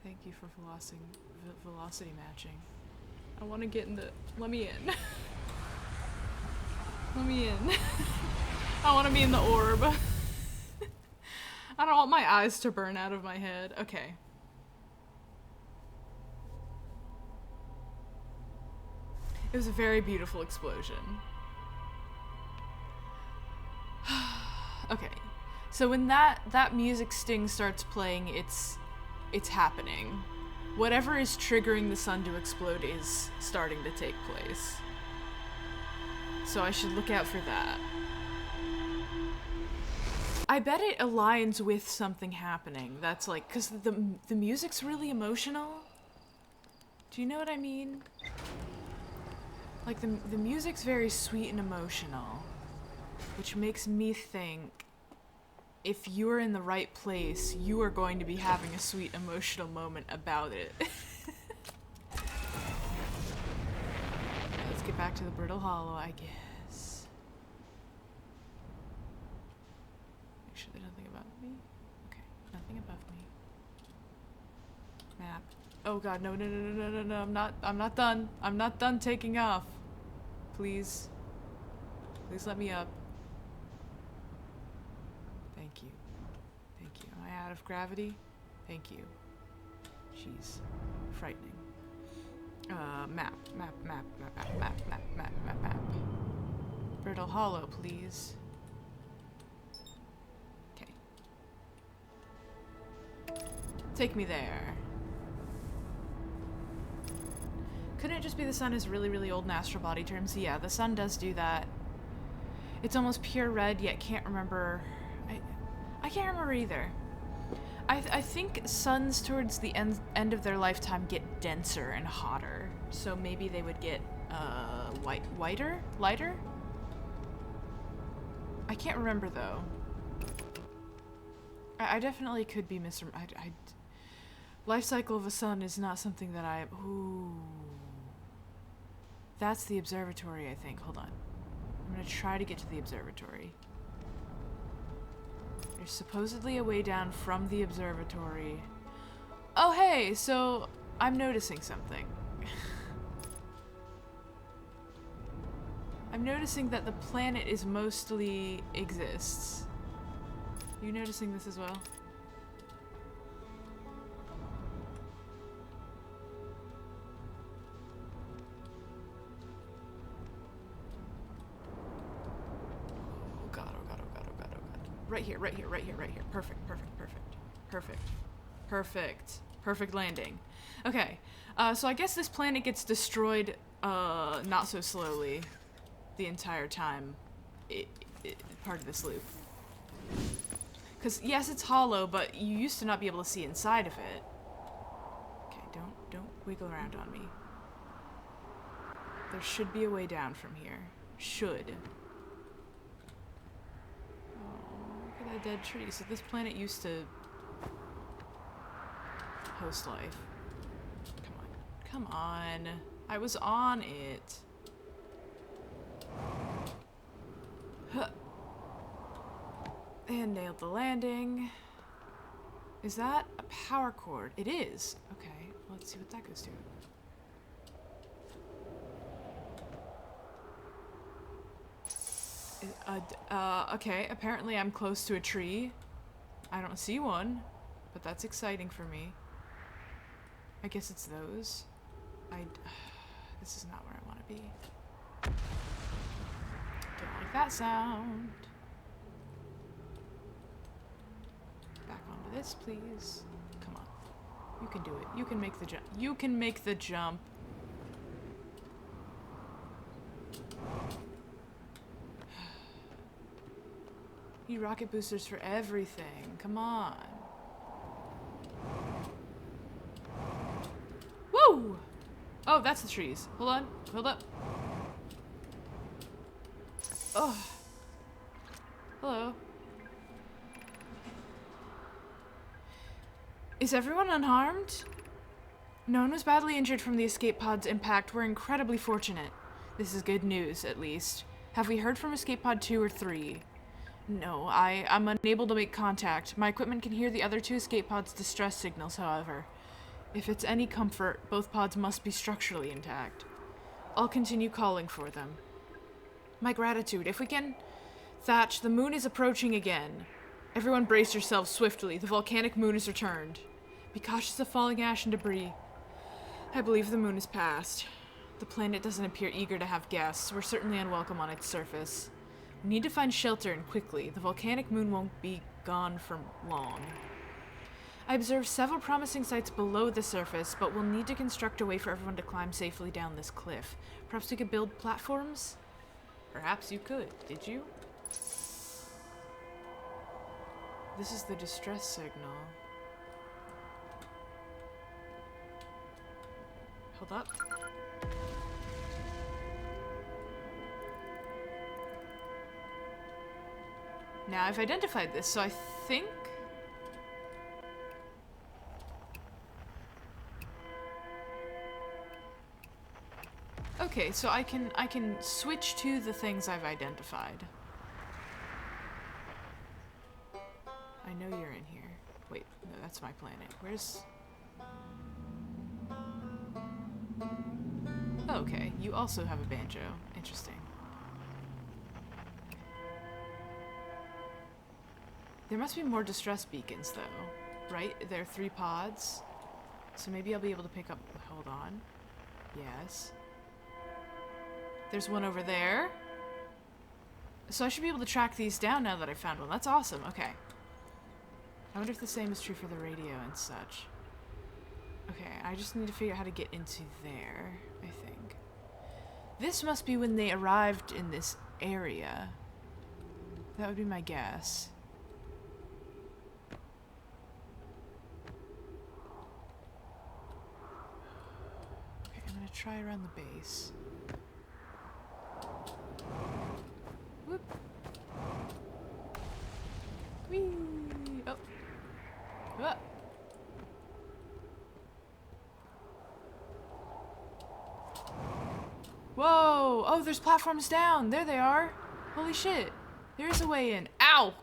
Thank you for velocity matching. I want to get in the... Let me in. Let me in. I want to be in the orb. I don't want my eyes to burn out of my head. Okay. It was a very beautiful explosion. Okay. So when that music sting starts playing, it's happening. Whatever is triggering the sun to explode is starting to take place. So I should look out for that. I bet it aligns with something happening. That's like, cause the music's really emotional. Do you know what I mean? Like, the music's very sweet and emotional, which makes me think if you're in the right place, you are going to be having a sweet emotional moment about it. Let's get back to the Brittle Hollow, I guess. Make sure there's nothing above me. Okay, nothing above me. Map. Oh god, no, I'm not done. I'm not done taking off. Please. Please let me up. Thank you. Thank you. Am I out of gravity? Thank you. Jeez. Frightening. Map. Brittle Hollow, please. Okay. Take me there. Couldn't it just be the sun is really, really old in astral body terms? Yeah, the sun does do that. It's almost pure red, yet can't remember... I can't remember either. I think suns towards the end of their lifetime get denser and hotter. So maybe they would get, whiter? Lighter? I can't remember, though. I definitely could be life cycle of a sun is not something that I... Ooh. That's the observatory, I think. Hold on. I'm gonna try to get to the observatory. There's supposedly a way down from the observatory. Oh, hey! So, I'm noticing something. I'm noticing that the planet is mostly exists. You noticing this as well? Right here. Perfect landing. Okay, so I guess this planet gets destroyed, not so slowly the entire time part of this loop. Because, yes, it's hollow, but you used to not be able to see inside of it. Okay, don't wiggle around on me. There should be a way down from here. Should. A dead tree. So this planet used to host life. Come on. I was on it. Huh. And nailed the landing. Is that a power cord? It is. Okay, let's see what that goes to. Okay, apparently I'm close to a tree. I don't see one, but that's exciting for me. I guess it's those. This is not where I want to be. Don't like that sound. Back onto this, please. Come on. You can do it. You can make the jump. You can make the jump. Need rocket boosters for everything. Come on. Woo! Oh, that's the trees. Hold on. Hold up. Oh. Hello. Is everyone unharmed? No one was badly injured from the escape pod's impact. We're incredibly fortunate. This is good news, at least. Have we heard from escape pod 2 or 3? No, I'm unable to make contact. My equipment can hear the other 2 escape pods' distress signals, however. If it's any comfort, both pods must be structurally intact. I'll continue calling for them. My gratitude. If we can... Thatch, the moon is approaching again. Everyone brace yourselves swiftly. The volcanic moon has returned. Be cautious of falling ash and debris. I believe the moon has passed. The planet doesn't appear eager to have guests. We're certainly unwelcome on its surface. We need to find shelter and quickly. The volcanic moon won't be gone for long. I observed several promising sites below the surface, but we'll need to construct a way for everyone to climb safely down this cliff. Perhaps we could build platforms? Perhaps you could. Did you? This is the distress signal. Hold up. Now I've identified this, so I think... Okay, so I can switch to the things I've identified. I know you're in here. Wait, no, that's my planet. Where's... Okay, you also have a banjo. Interesting. There must be more distress beacons, though, right? There are 3 pods. So maybe I'll be able to pick up... Hold on. Yes. There's one over there. So I should be able to track these down now that I found one. That's awesome. Okay. I wonder if the same is true for the radio and such. Okay, I just need to figure out how to get into there, I think. This must be when they arrived in this area. That would be my guess. Okay, I'm gonna try around the base. Whoop. Whee! Oh. Ah. Whoa! Oh, there's platforms down! There they are! Holy shit! There's a way in. Ow!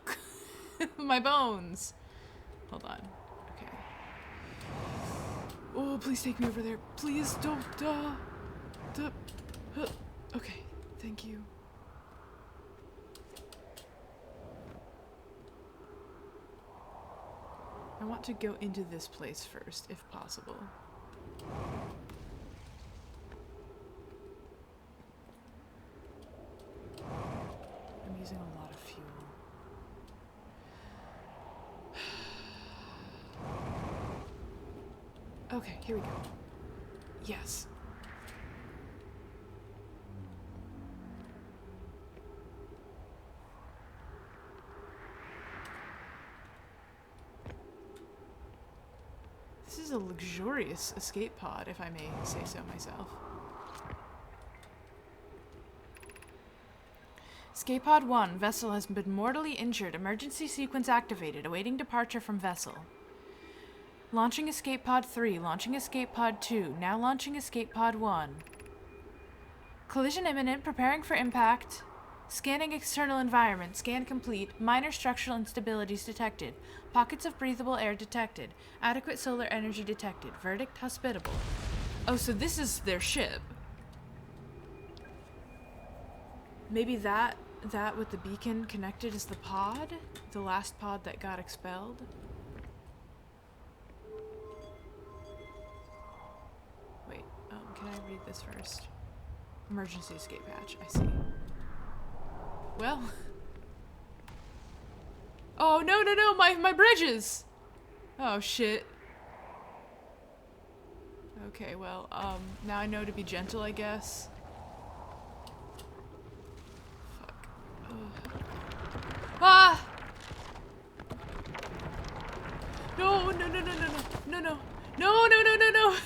My bones! Hold on. Okay. Oh, please take me over there. Please don't. Okay. Thank you. I want to go into this place first, if possible. I'm using a lot of fuel. Okay, here we go. Yes. This is a luxurious escape pod, if I may say so myself. Escape pod 1. Vessel has been mortally injured. Emergency sequence activated. Awaiting departure from vessel. Launching escape pod 3. Launching escape pod 2. Now launching escape pod 1. Collision imminent. Preparing for impact. Scanning external environment. Scan complete. Minor structural instabilities detected. Pockets of breathable air detected. Adequate solar energy detected. Verdict hospitable. Oh, so this is their ship. Maybe that with the beacon connected is the pod? The last pod that got expelled? Wait, can I read this first? Emergency escape hatch, I see. Well. Oh, no, my bridges! Oh, shit. Okay, well, now I know to be gentle, I guess. Fuck. Ugh. Ah! No. No.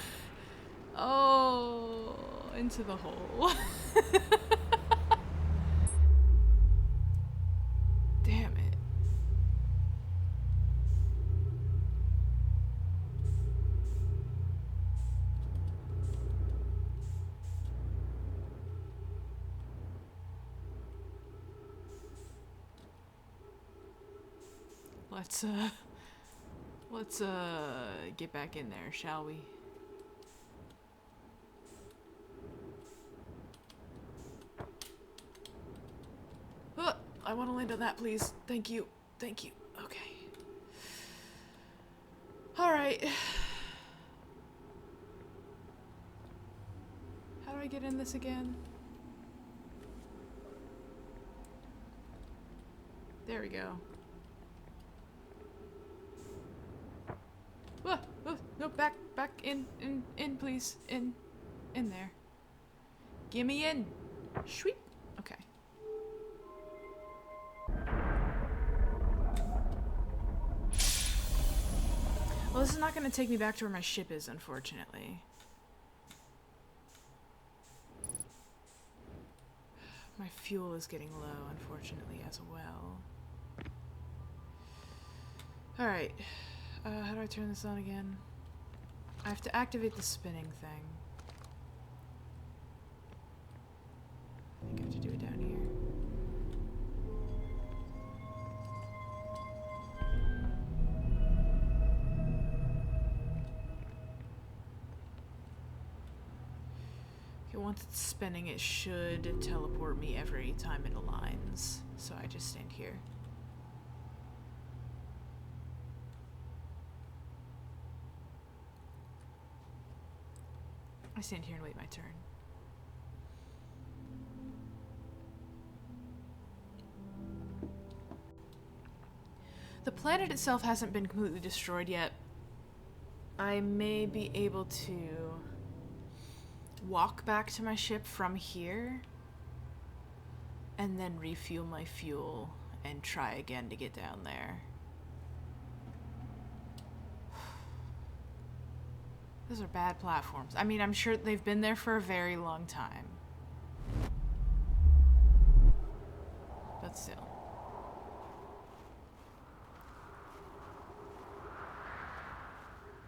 Oh, into the hole. Damn it. Let's get back in there, shall we? I want to land on that, please. Thank you. Okay. Alright. How do I get in this again? There we go. No, back in, please. In there. Get me in. Sweet. Okay. Well, this is not going to take me back to where my ship is, unfortunately. My fuel is getting low, unfortunately, as well. Alright. How do I turn this on again? I have to activate the spinning thing. I think I have to do it down here. Okay, once it's spinning, it should teleport me every time it aligns. So I just stand here. I stand here and wait my turn. The planet itself hasn't been completely destroyed yet. I may be able to walk back to my ship from here and then refuel my fuel and try again to get down there. Those are bad platforms. I mean, I'm sure they've been there for a very long time. But still.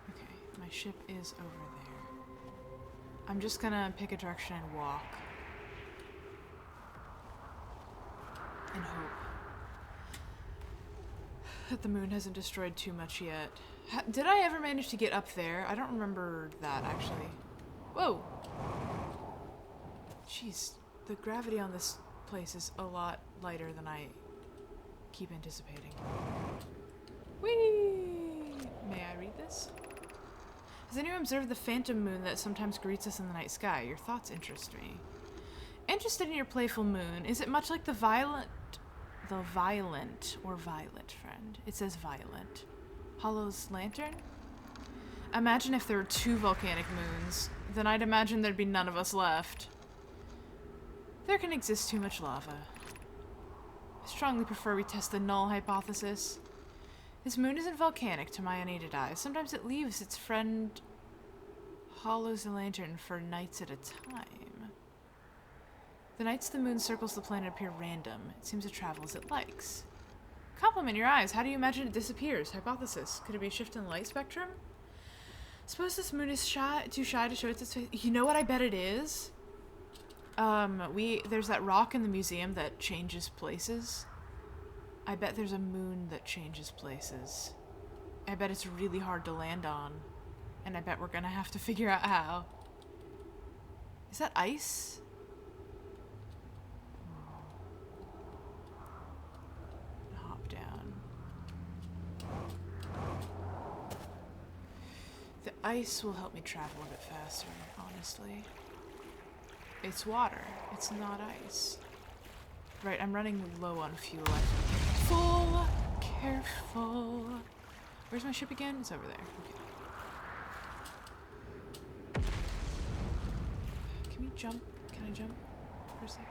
Okay, my ship is over there. I'm just gonna pick a direction and walk. And hope that the moon hasn't destroyed too much yet. Did I ever manage to get up there? I don't remember that, actually. Whoa! Jeez, the gravity on this place is a lot lighter than I keep anticipating. Whee! May I read this? Has anyone observed the phantom moon that sometimes greets us in the night sky? Your thoughts interest me. Interested in your playful moon, is it much like the violent or violet friend? It says violent. Hollow's lantern? Imagine if there were 2 volcanic moons. Then I'd imagine there'd be none of us left. There can exist too much lava. I strongly prefer we test the null hypothesis. This moon isn't volcanic to my unaided eyes. Sometimes it leaves its friend Hollow's lantern for nights at a time. The nights the moon circles the planet appear random. It seems to travel as it likes. Compliment your eyes. How do you imagine it disappears? Hypothesis. Could it be a shift in the light spectrum? Suppose this moon is too shy to show its face. You know what I bet it is? There's that rock in the museum that changes places. I bet there's a moon that changes places. I bet it's really hard to land on. And I bet we're gonna have to figure out how. Is that ice? Hop down. The ice will help me travel a bit faster, honestly. It's water. It's not ice. Right, I'm running low on fuel. Full! Careful. Where's my ship again? It's over there. Okay. Can we jump? Can I jump for a sec?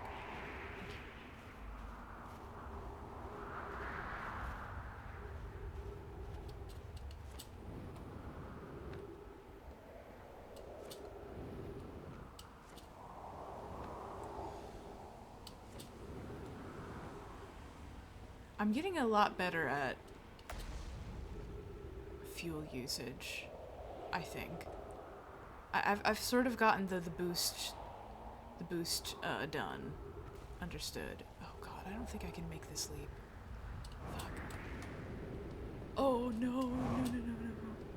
I'm getting a lot better at fuel usage, I think. I've sort of gotten the boost done. Understood. Oh god, I don't think I can make this leap. Fuck. Oh no.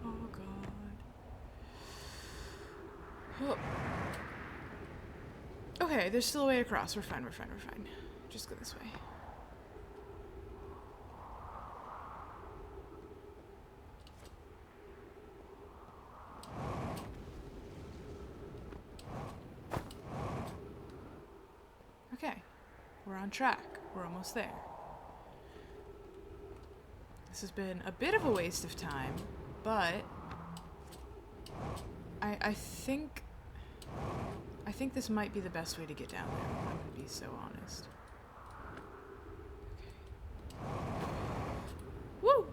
Oh god. Oh. Okay, there's still a way across. We're fine. Just go this way. Okay, we're on track. We're almost there. This has been a bit of a waste of time, but I think this might be the best way to get down there. I'm gonna be so honest. Okay. Woo!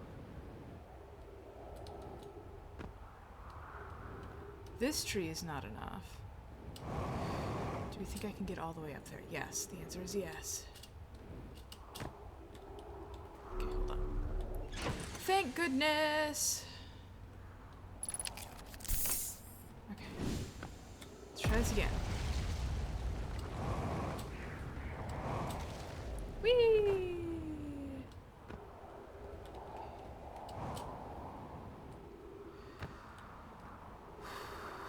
This tree is not enough. Do we think I can get all the way up there? Yes, the answer is yes. Okay, hold on. Thank goodness. Okay. Let's try this again. Whee!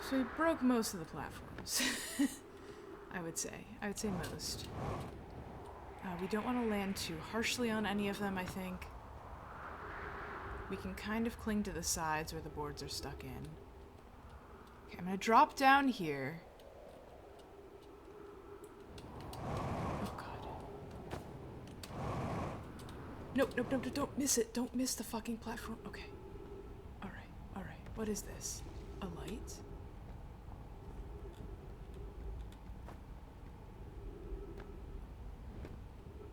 So we broke most of the platforms. I would say. I would say most. We don't want to land too harshly on any of them, I think. We can kind of cling to the sides where the boards are stuck in. Okay, I'm gonna drop down here. Oh god. Nope, nope, nope, don't miss it. Don't miss the fucking platform. Okay. Alright, alright. What is this? A light?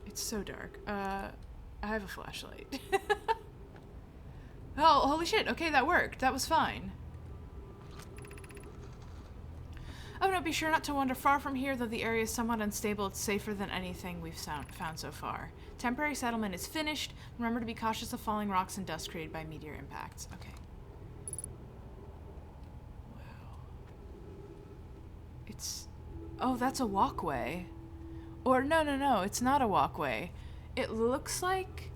It's so dark. I have a flashlight. Oh, holy shit. Okay, that worked. That was fine. Oh no, be sure not to wander far from here, though the area is somewhat unstable. It's safer than anything we've found so far. Temporary settlement is finished. Remember to be cautious of falling rocks and dust created by meteor impacts. Okay. Wow. It's... Oh, that's a walkway. Or, no, it's not a walkway. It looks like...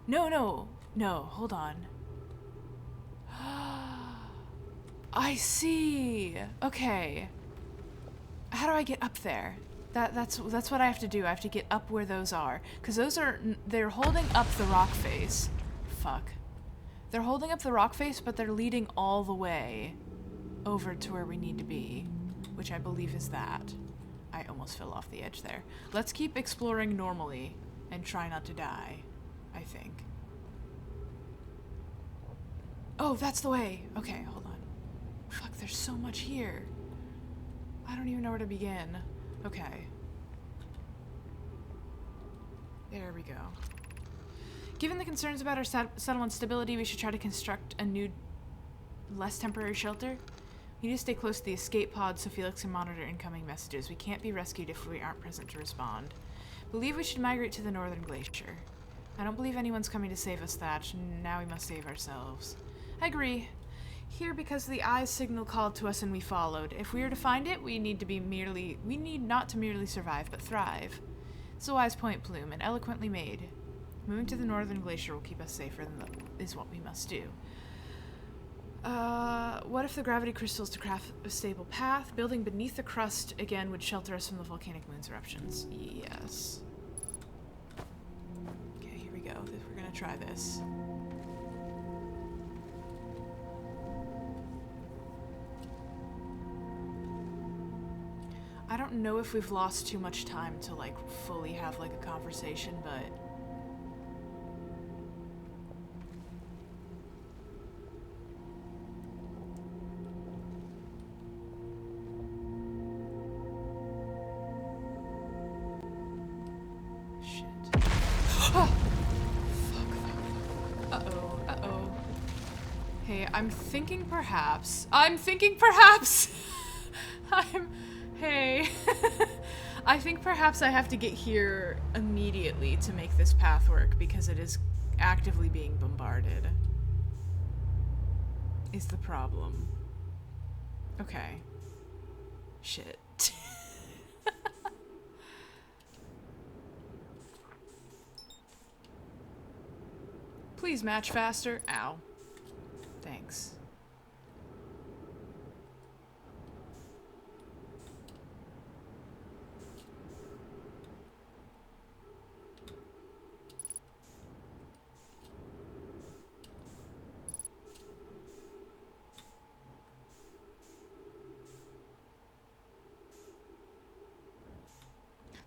No, hold on. I see. Okay. How do I get up there? That's what I have to do. I have to get up where those are. Because those are... They're holding up the rock face. Fuck. They're holding up the rock face, but they're leading all the way over to where we need to be. Which I believe is that. I almost fell off the edge there. Let's keep exploring normally and try not to die, I think. Oh, that's the way. Okay, hold on. Fuck, there's so much here. I don't even know where to begin. Okay. There we go. Given the concerns about our settlement stability, we should try to construct a new, less temporary shelter. We need to stay close to the escape pod so Felix can monitor incoming messages. We can't be rescued if we aren't present to respond. Believe we should migrate to the northern glacier. I don't believe anyone's coming to save us, Thatch. Now we must save ourselves. I agree. Here because the eye's signal called to us and we followed. If we are to find it, we need not to merely survive, but thrive. It's a wise point, Plume, and eloquently made. Moving to the northern glacier will keep us safer is what we must do. What if the gravity crystals to craft a stable path? Building beneath the crust again would shelter us from the volcanic moon's eruptions. Yes. Okay, here we go. We're gonna try this. I don't know if we've lost too much time to, like, fully have, like, a conversation, but... I'm thinking perhaps, hey, I think perhaps I have to get here immediately to make this path work because it is actively being bombarded, is the problem. Okay. Shit. Please match faster. Ow. Thanks.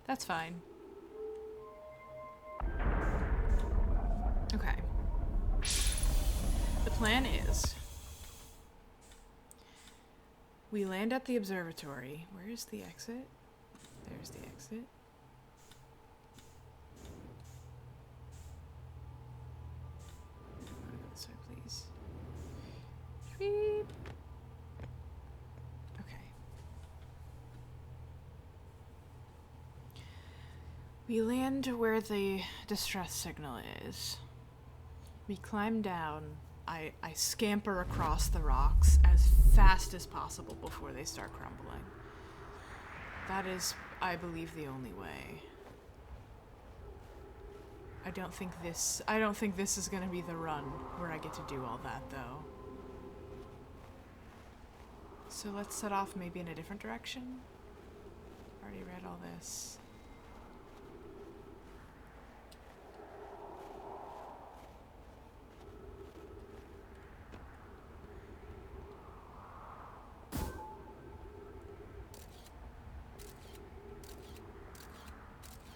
That's fine. Okay. The plan is we land at the observatory. Where is the exit? There's the exit. Go this way, please. Beep. Okay. We land where the distress signal is. We climb down. I scamper across the rocks as fast as possible before they start crumbling. That is, I believe, the only way. I don't think this is gonna be the run where I get to do all that, though. So let's set off maybe in a different direction. Already read all this.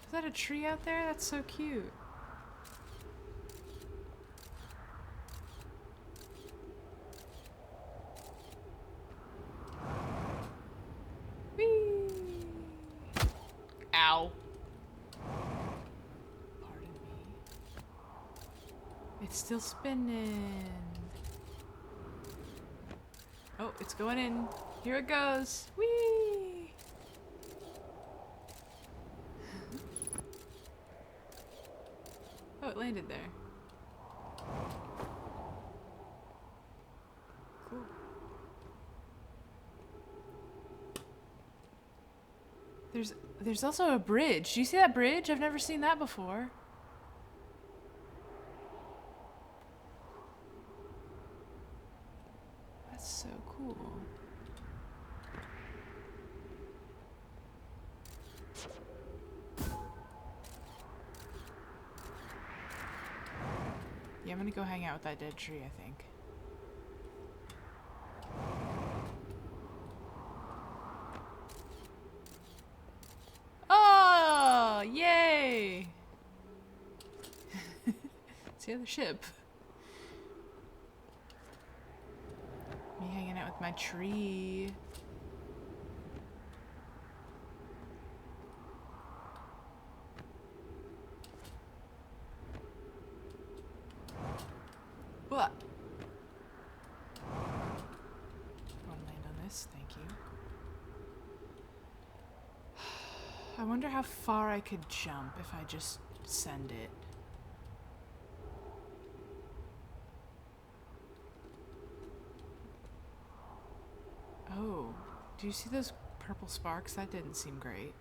Is that a tree out there? That's so cute. Whee! Ow. Pardon me. It's still spinning. Oh, it's going in. Here it goes. Whee! Oh, it landed there. Cool. There's also a bridge. Do you see that bridge? I've never seen that before. That's so cool. Yeah, I'm gonna go hang out with that dead tree, I think. Oh, yay! It's the other ship. Me hanging out with my tree. What? Want to land on this? Thank you. I wonder how far I could jump if I just send it. Oh, do you see those purple sparks? That didn't seem great.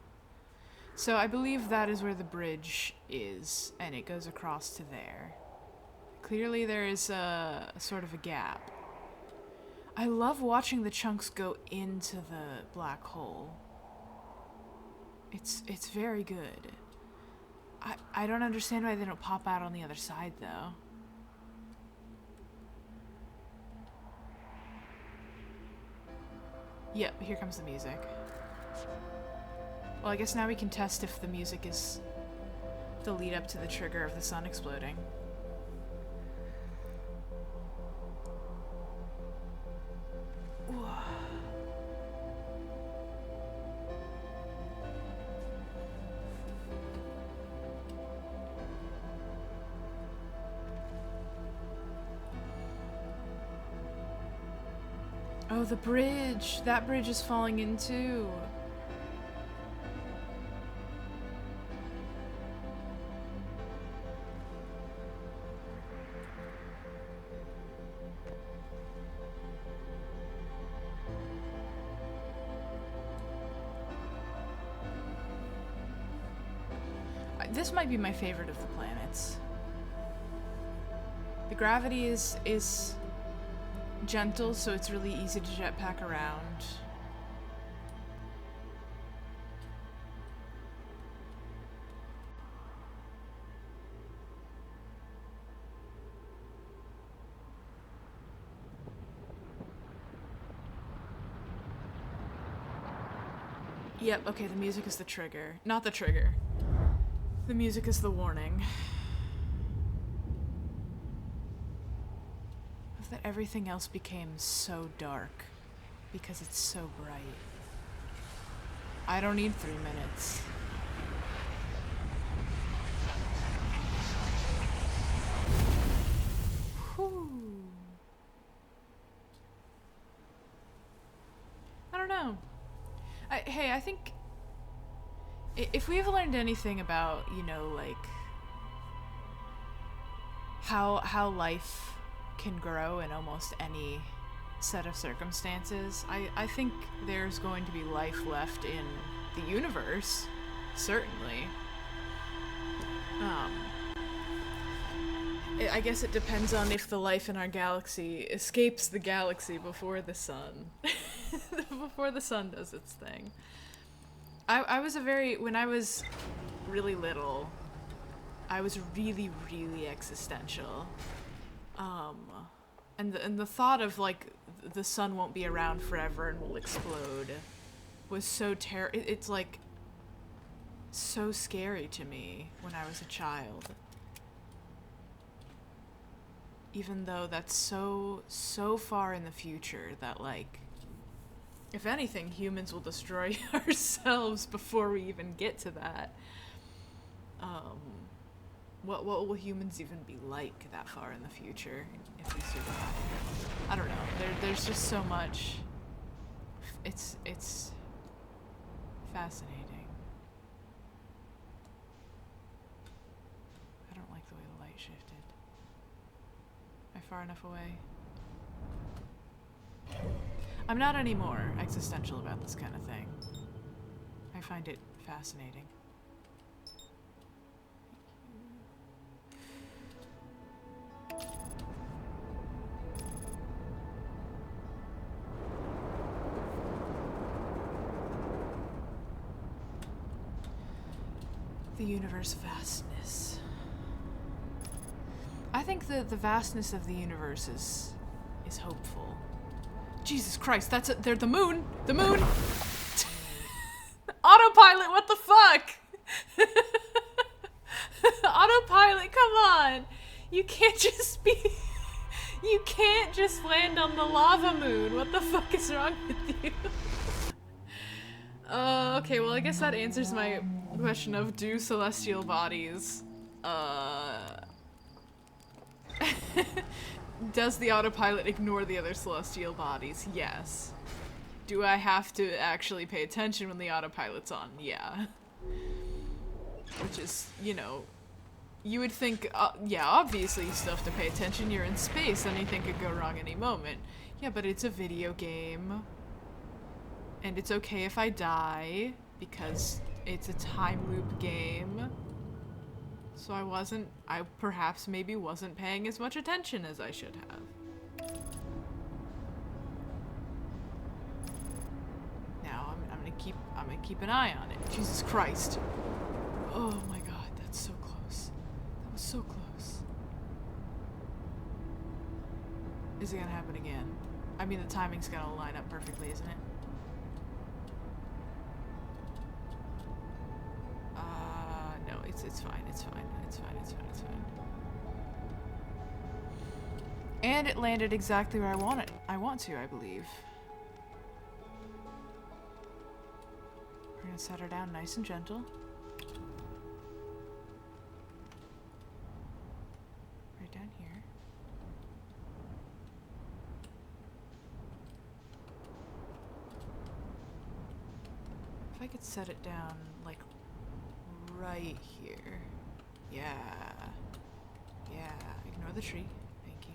So I believe that is where the bridge is, and it goes across to there. Clearly there is a sort of a gap. I love watching the chunks go into the black hole. It's very good. I don't understand why they don't pop out on the other side, though. Yep, here comes the music. Well, I guess now we can test if the music is the lead up to the trigger of the sun exploding. Oh, the bridge! That bridge is falling in too. This might be my favorite of the planets. The gravity is gentle, so it's really easy to jetpack around. Yep, okay, the music is the trigger. Not the trigger. The music is the warning. That everything else became so dark because it's so bright. I don't need 3 minutes. Whew. I don't know. Hey, I think if we've learned anything about, you know, like how life can grow in almost any set of circumstances. I think there's going to be life left in the universe, certainly. I guess it depends on if the life in our galaxy escapes the galaxy before the sun. Before the sun does its thing. When I was really little, I was really, really existential. And the thought of, like, the sun won't be around forever and will explode was so it's, like, so scary to me when I was a child. Even though that's so far in the future that, like, if anything, humans will destroy ourselves before we even get to that. What will humans even be like that far in the future if we survive? I don't know. There's just so much. It's fascinating. I don't like the way the light shifted. Am I far enough away? I'm not anymore existential about this kind of thing. I find it fascinating. The universe vastness. I think the vastness of the universe is hopeful. Jesus Christ, they're the moon! The moon! Autopilot, what the fuck? Autopilot, come on! You can't just land on the lava moon. What the fuck is wrong with you? Okay, well I guess that answers my question of, do celestial bodies, does the autopilot ignore the other celestial bodies? Yes. Do I have to actually pay attention when the autopilot's on? Yeah. Which is, you know, you would think, yeah, obviously you still have to pay attention, you're in space, anything could go wrong any moment. Yeah, but it's a video game. And it's okay if I die, because it's a time loop game. So I perhaps maybe wasn't paying as much attention as I should have. Now I'm gonna keep an eye on it. Jesus Christ. Oh my god, that's so close. That was so close. Is it gonna happen again? I mean, the timing's gonna line up perfectly, isn't it? No, it's fine, it's fine, it's fine, it's fine, it's fine. And it landed exactly where I want to, I believe. We're gonna set her down nice and gentle. Right down here. If I could set it down, like, right here. Yeah. Yeah. Ignore the tree. Thank you.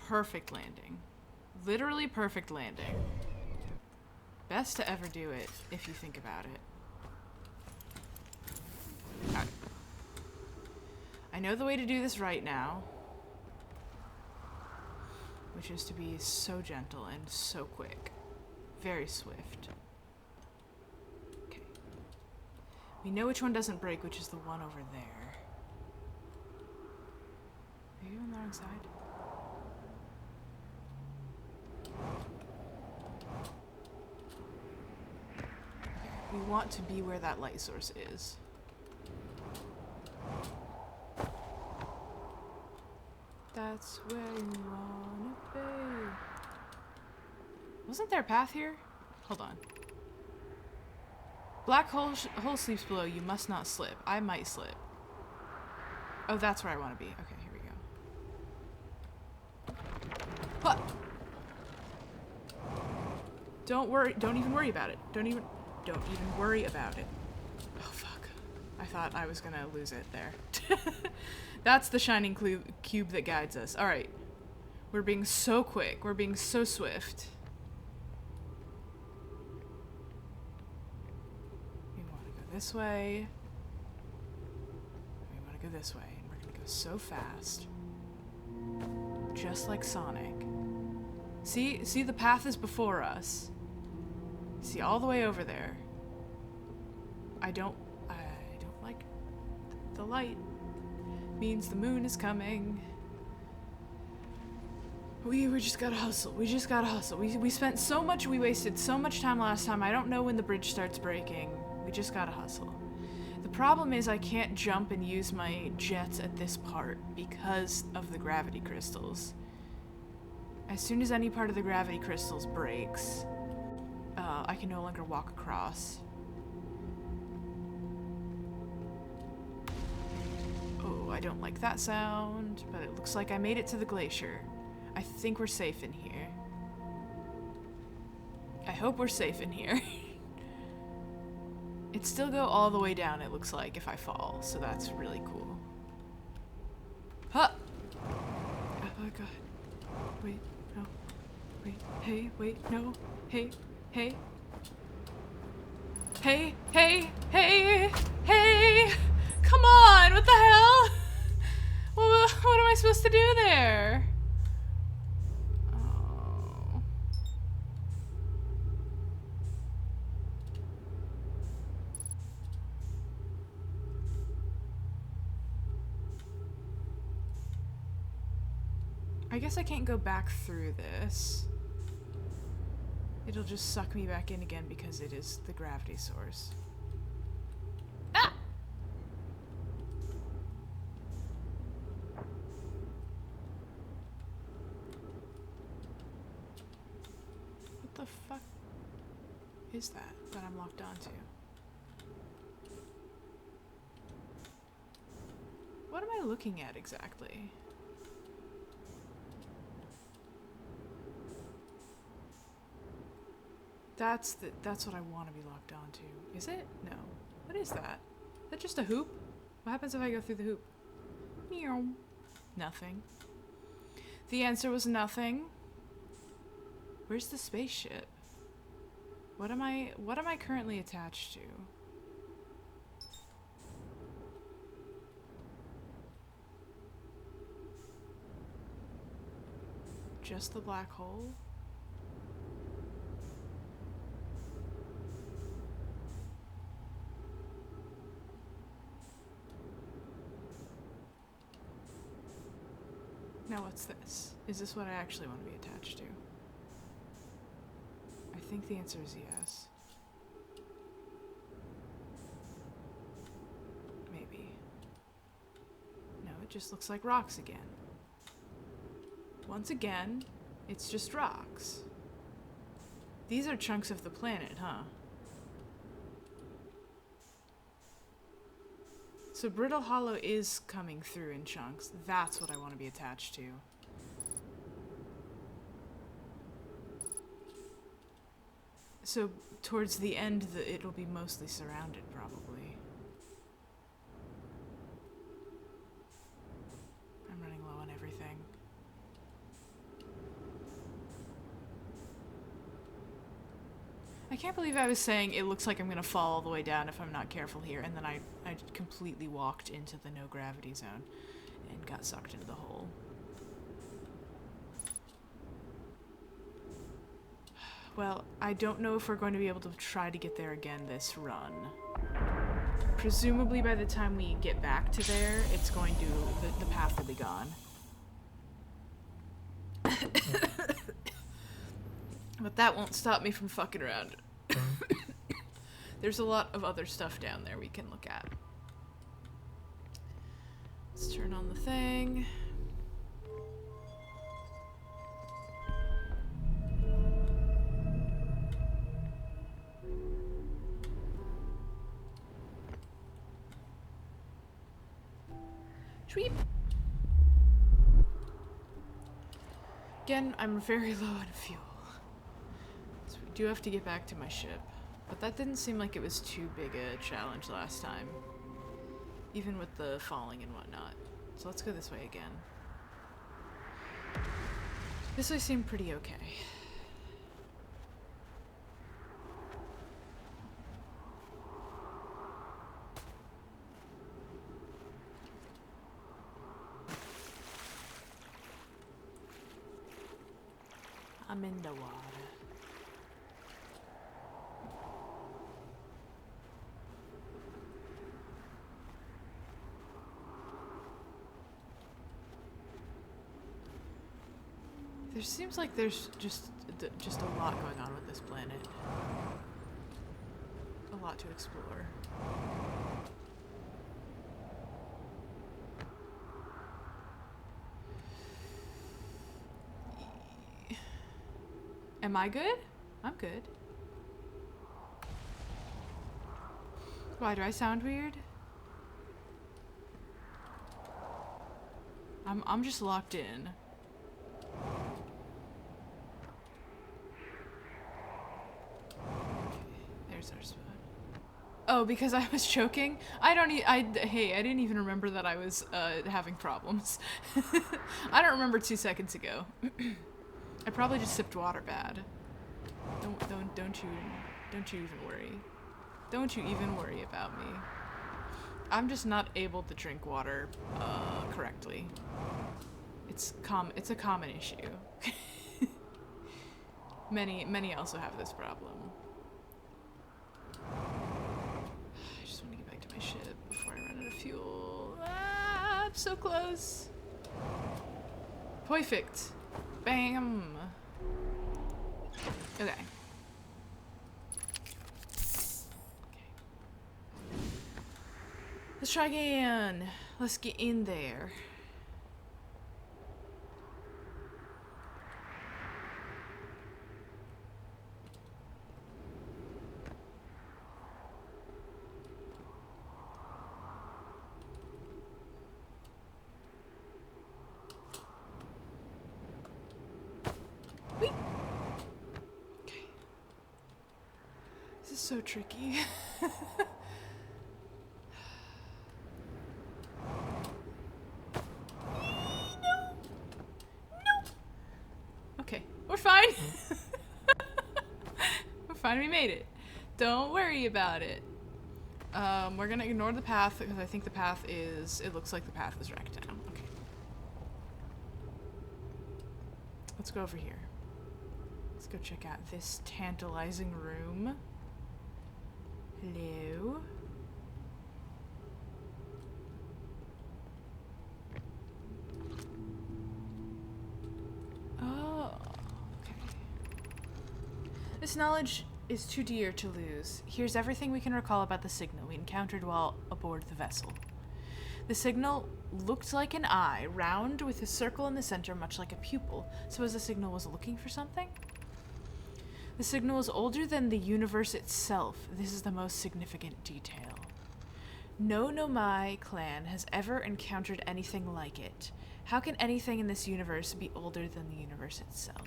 Perfect landing. Literally perfect landing. Best to ever do it, if you think about it. I know the way to do this right now. Which is to be so gentle and so quick. Very swift. Okay. We know which one doesn't break, which is the one over there. Are you on the wrong side? We want to be where that light source is. That's where you wanna be. Wasn't there a path here? Hold on. Black hole sleeps below. You must not slip. I might slip. Oh, that's where I want to be. Okay, here we go. What? Don't worry. Don't even worry about it. Don't even worry about it. Oh, fuck. I thought I was gonna lose it there. That's the shining cube that guides us. Alright. We're being so quick. We're being so swift. We want to go this way. We want to go this way. And we're going to go so fast. Just like Sonic. See, the path is before us. See, all the way over there. I don't like the light. Means the moon is coming. We just gotta hustle. We just gotta hustle. We spent so much, we wasted so much time last time. I don't know when the bridge starts breaking. We just gotta hustle. The problem is I can't jump and use my jets at this part because of the gravity crystals. As soon as any part of the gravity crystals breaks, I can no longer walk across. Oh, I don't like that sound, but it looks like I made it to the glacier. I think we're safe in here. I hope we're safe in here. It'd still go all the way down, it looks like, if I fall, so that's really cool. Huh! Oh my god. Wait, no. Wait, hey, wait, no. Hey, hey. Hey, hey, hey, hey! Come on, what the hell? What am I supposed to do there? Oh. I guess I can't go back through this. It'll just suck me back in again because it is the gravity source. Ah! What the fuck is that I'm locked onto? What am I looking at exactly? That's what I want to be locked onto. Is it? No. What is that? Is that just a hoop? What happens if I go through the hoop? Meow. Nothing. The answer was nothing. Where's the spaceship? What am I currently attached to? Just the black hole? Now what's this? Is this what I actually want to be attached to? I think the answer is yes. Maybe. No, it just looks like rocks again. Once again, it's just rocks. These are chunks of the planet, huh? So Brittle Hollow is coming through in chunks. That's what I want to be attached to. So towards the end, it'll be mostly surrounded, probably. I'm running low on everything. I can't believe I was saying it looks like I'm gonna fall all the way down if I'm not careful here, and then I completely walked into the no gravity zone and got sucked into the hole. Well, I don't know if we're going to be able to try to get there again this run. Presumably by the time we get back to there, it's going to, the path will be gone. But that won't stop me from fucking around. There's a lot of other stuff down there we can look at. Let's turn on the thing. Tweep. Again, I'm very low on fuel. So we do have to get back to my ship. But that didn't seem like it was too big a challenge last time. even with the falling and whatnot. So let's go this way again. This way seemed pretty okay. I'm in the water. There seems like there's just a lot going on with this planet. A lot to explore. Am I good? I'm good. Why do I sound weird? I'm just locked in. There's our spot. Oh, because I was choking? Hey, I didn't even remember that I was having problems. I don't remember 2 seconds ago. I probably just sipped water bad. Don't you even worry. Don't you even worry about me. I'm just not able to drink water correctly. It's a common issue. Many also have this problem. I just want to get back to my ship before I run out of fuel. Ah, I'm so close. Perfect. Bam. Okay. Let's try again. Let's get in there. Whee! Okay. This is so tricky. We're fine. We're fine, we made it. Don't worry about it. We're gonna ignore the path because I think the path is, it looks like the path is wrecked now. Okay. Let's go over here. Let's go check out this tantalizing room. Hello. This knowledge is too dear to lose. Here's everything we can recall about the signal we encountered while aboard the vessel. The signal looked like an eye, round with a circle in the center, much like a pupil. Suppose the signal was looking for something? The signal is older than the universe itself. This is the most significant detail. No Nomai clan has ever encountered anything like it. How can anything in this universe be older than the universe itself?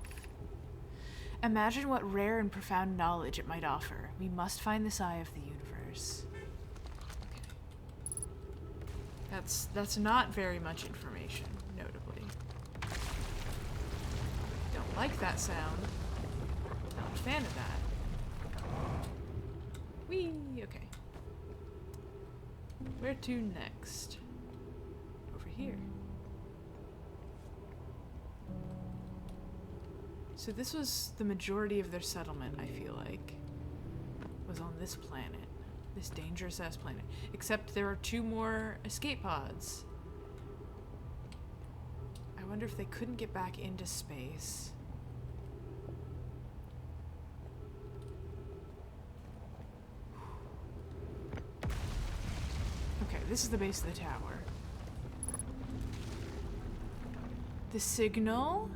Imagine what rare and profound knowledge it might offer. We must find this eye of the universe. Okay. That's not very much information, notably. Don't like that sound. Not a fan of that. Whee! Okay. Where to next? Over here. So this was the majority of their settlement, I feel like, was on this planet. This dangerous-ass planet. Except there are 2 more escape pods. I wonder if they couldn't get back into space. Okay, this is the base of the tower. The signal...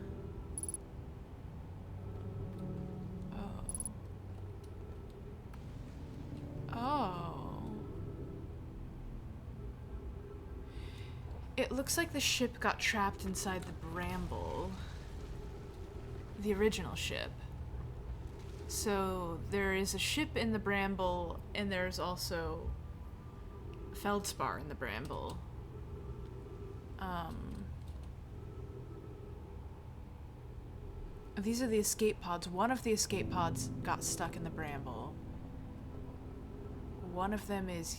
It looks like the ship got trapped inside the bramble. The original ship. So there is a ship in the bramble, and there's also Feldspar in the bramble. These are the escape pods. One of the escape pods got stuck in the bramble. One of them is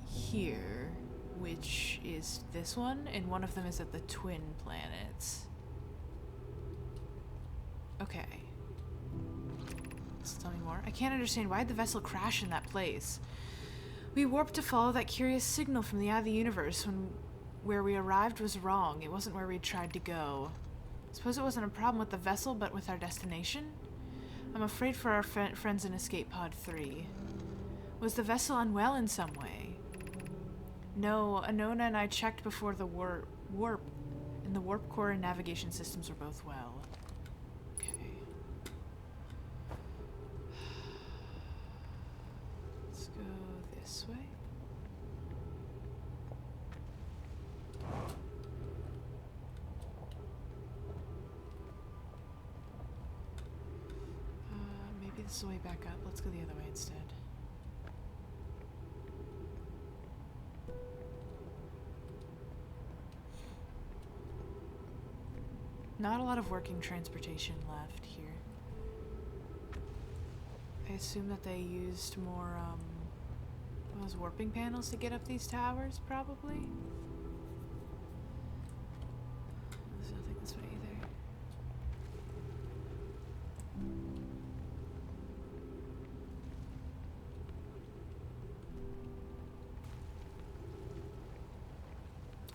here, which is this one, and one of them is at the twin planets. Okay. So tell me more. I can't understand why the vessel crashed in that place. We warped to follow that curious signal from the eye of the universe when where we arrived was wrong. It wasn't where we tried to go. Suppose it wasn't a problem with the vessel, but with our destination? I'm afraid for our friends in Escape Pod 3. Was the vessel unwell in some way? No, Anona and I checked before the warp, and the warp core and navigation systems were both well. Okay. Let's go this way. Maybe this is the way back up. Let's go the other way instead. Not a lot of working transportation left here. I assume that they used more, those warping panels to get up these towers, probably? There's nothing this way either.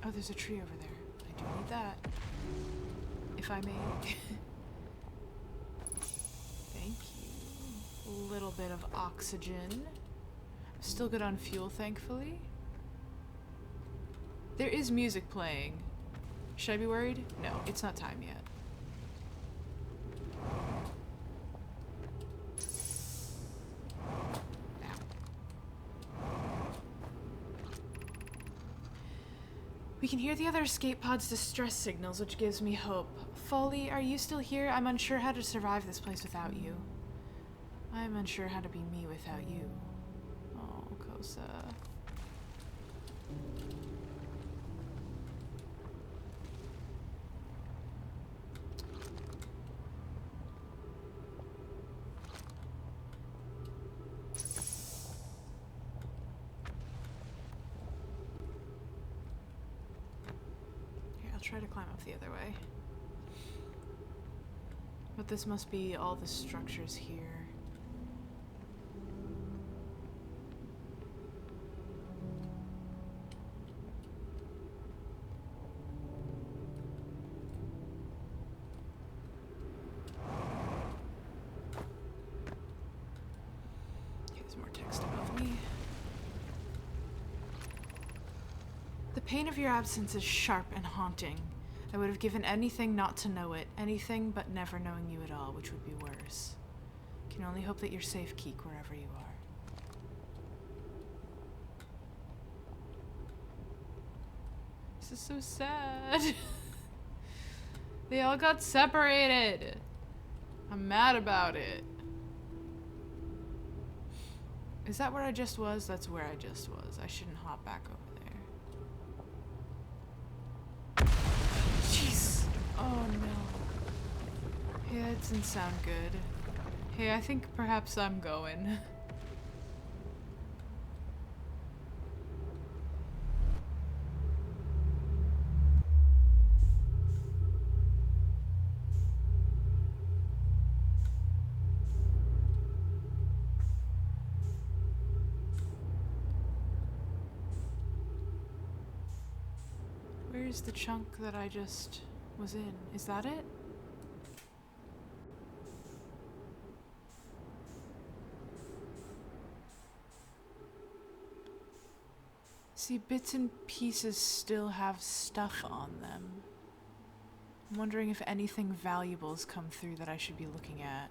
Oh, there's a tree over there. I do need that. If I may. Thank you. A little bit of oxygen. Still good on fuel, thankfully. There is music playing. Should I be worried? No, it's not time yet. We can hear the other escape pod's distress signals, which gives me hope. Foley, are you still here? I'm unsure how to survive this place without you. I'm unsure how to be me without you. Oh, Kosa. Try to climb up the other way. But this must be all the structures here. Okay, there's more text above me. The pain of your absence is sharp and haunting. I would have given anything not to know it, anything but never knowing you at all, which would be worse. Can only hope that you're safe, Keek, wherever you are. This is so sad. They all got separated. I'm mad about it. Is that where I just was? That's where I just was. I shouldn't hop back over there. Jeez. Oh no. Yeah, it doesn't sound good. Hey, I think perhaps I'm going. Where's the chunk that I just was in? Is that it? See, bits and pieces still have stuff on them. I'm wondering if anything valuable has come through that I should be looking at.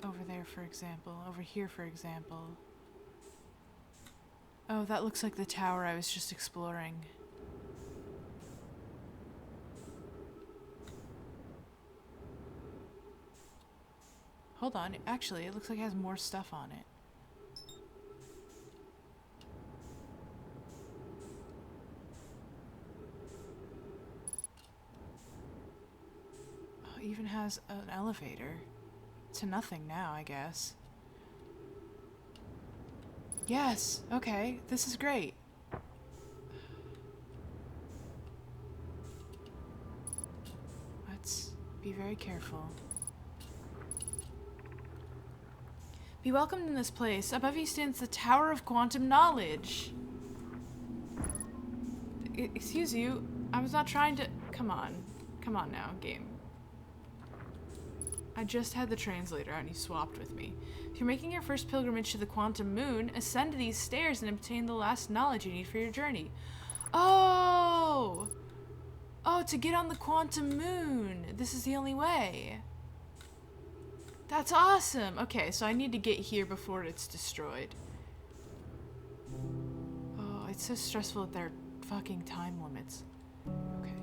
Over there, for example. Over here, for example. Oh, that looks like the tower I was just exploring. Hold on. Actually, it looks like it has more stuff on it. Oh, it even has an elevator. To nothing now, I guess. Yes! Okay, this is great. Let's be very careful. Be welcomed in this place. Above you stands the Tower of Quantum Knowledge. Excuse you, I was not trying to... Come on. Come on now, game. I just had the translator out and you swapped with me. If you're making your first pilgrimage to the Quantum Moon, ascend these stairs and obtain the last knowledge you need for your journey. Oh! Oh, to get on the Quantum Moon. This is the only way. That's awesome! Okay, so I need to get here before it's destroyed. Oh, it's so stressful that there are fucking time limits. Okay,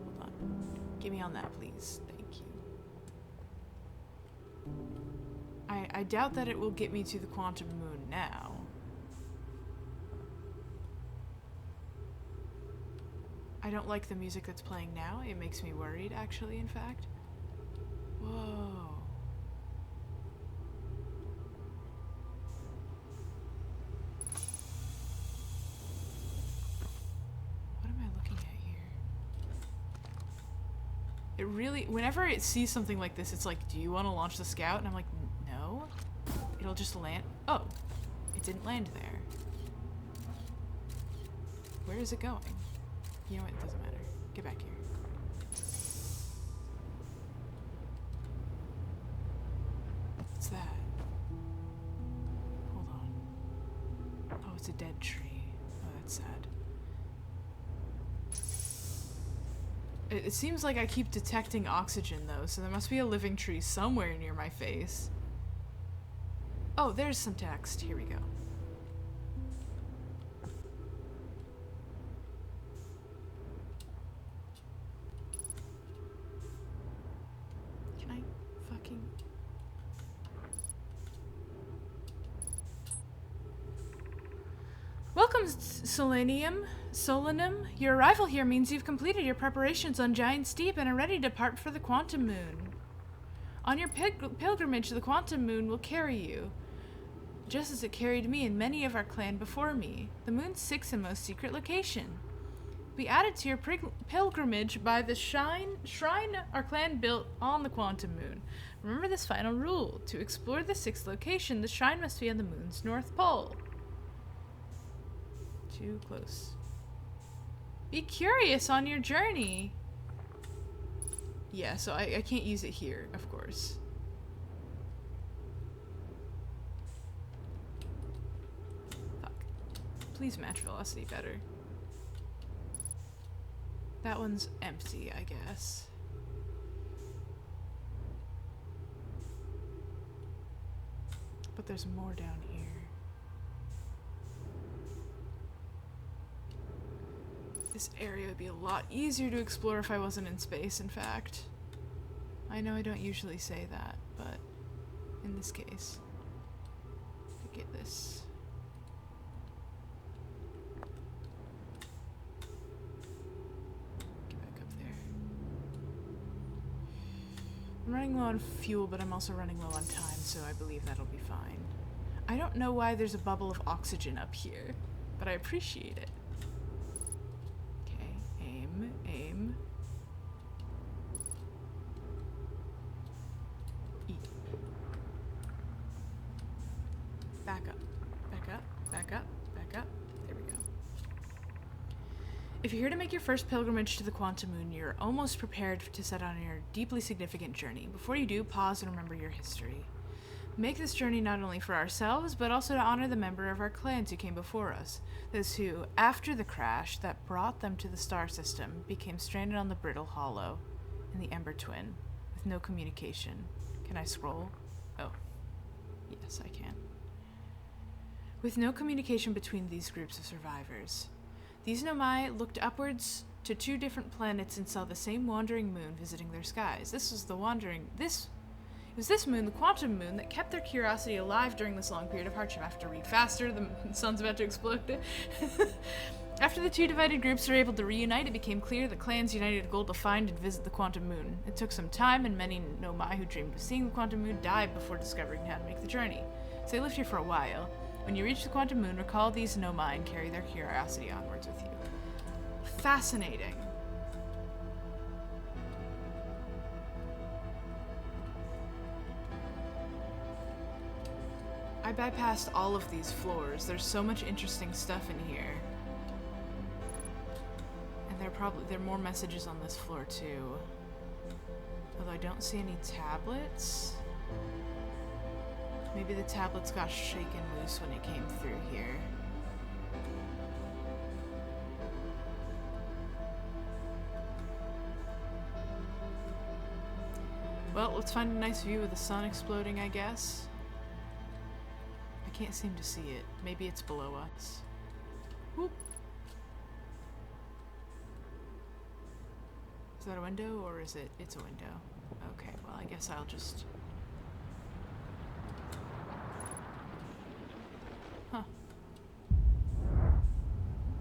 hold on. Get me on that, please. Thank you. I doubt that it will get me to the Quantum Moon now. I don't like the music that's playing now. It makes me worried, actually, in fact. Whoa. What am I looking at here? It really, whenever it sees something like this, it's like, do you want to launch the scout? And I'm like, no. It'll just land. Oh, it didn't land there. Where is it going? You know what? It doesn't matter. Get back here. What's that? Hold on. Oh, it's a dead tree. Oh, that's sad. It seems like I keep detecting oxygen, though, so there must be a living tree somewhere near my face. Oh, there's some text. Here we go. Can I fucking... Welcome, Solanum. Your arrival here means you've completed your preparations on Giant Steep and are ready to depart for the Quantum Moon. On your pilgrimage, the Quantum Moon will carry you, just as it carried me and many of our clan before me, the moon's sixth and most secret location. Be added to your pilgrimage by the shrine our clan built on the Quantum Moon. Remember this final rule. To explore the sixth location, the shrine must be on the moon's north pole. Too close. Be curious on your journey. Yeah, so I can't use it here, of course. Fuck. Please match velocity better. That one's empty, I guess. But there's more down here. This area would be a lot easier to explore if I wasn't in space, in fact. I know I don't usually say that, but in this case, I get this. Get back up there. I'm running low on fuel, but I'm also running low on time, so I believe that'll be fine. I don't know why there's a bubble of oxygen up here, but I appreciate it. Aim. E. Back up. Back up. Back up. Back up. There we go. If you're here to make your first pilgrimage to the Quantum Moon, you're almost prepared to set on your deeply significant journey. Before you do, pause and remember your history. Make this journey not only for ourselves, but also to honor the member of our clans who came before us. Those who, after the crash that brought them to the star system, became stranded on the Brittle Hollow in the Ember Twin, with no communication. Can I scroll? Oh. Yes, I can. With no communication between these groups of survivors. These Nomai looked upwards to two different planets and saw the same wandering moon visiting their skies. This It was this moon, the quantum moon, that kept their curiosity alive during this long period of hardship. I have to read faster, the sun's about to explode. After the two divided groups were able to reunite, it became clear that clans united a goal to find and visit the quantum moon. It took some time, and many nomai who dreamed of seeing the quantum moon died before discovering how to make the journey. So they lived here for a while. When you reach the quantum moon, recall these nomai and carry their curiosity onwards with you. Fascinating. I bypassed all of these floors. There's so much interesting stuff in here. And there are more messages on this floor too. Although I don't see any tablets. Maybe the tablets got shaken loose when it came through here. Well, let's find a nice view of the sun exploding, I guess. I can't seem to see it. Maybe it's below us. Whoop. Is that a window, or is it? It's a window. Okay, well, I guess I'll just... Huh.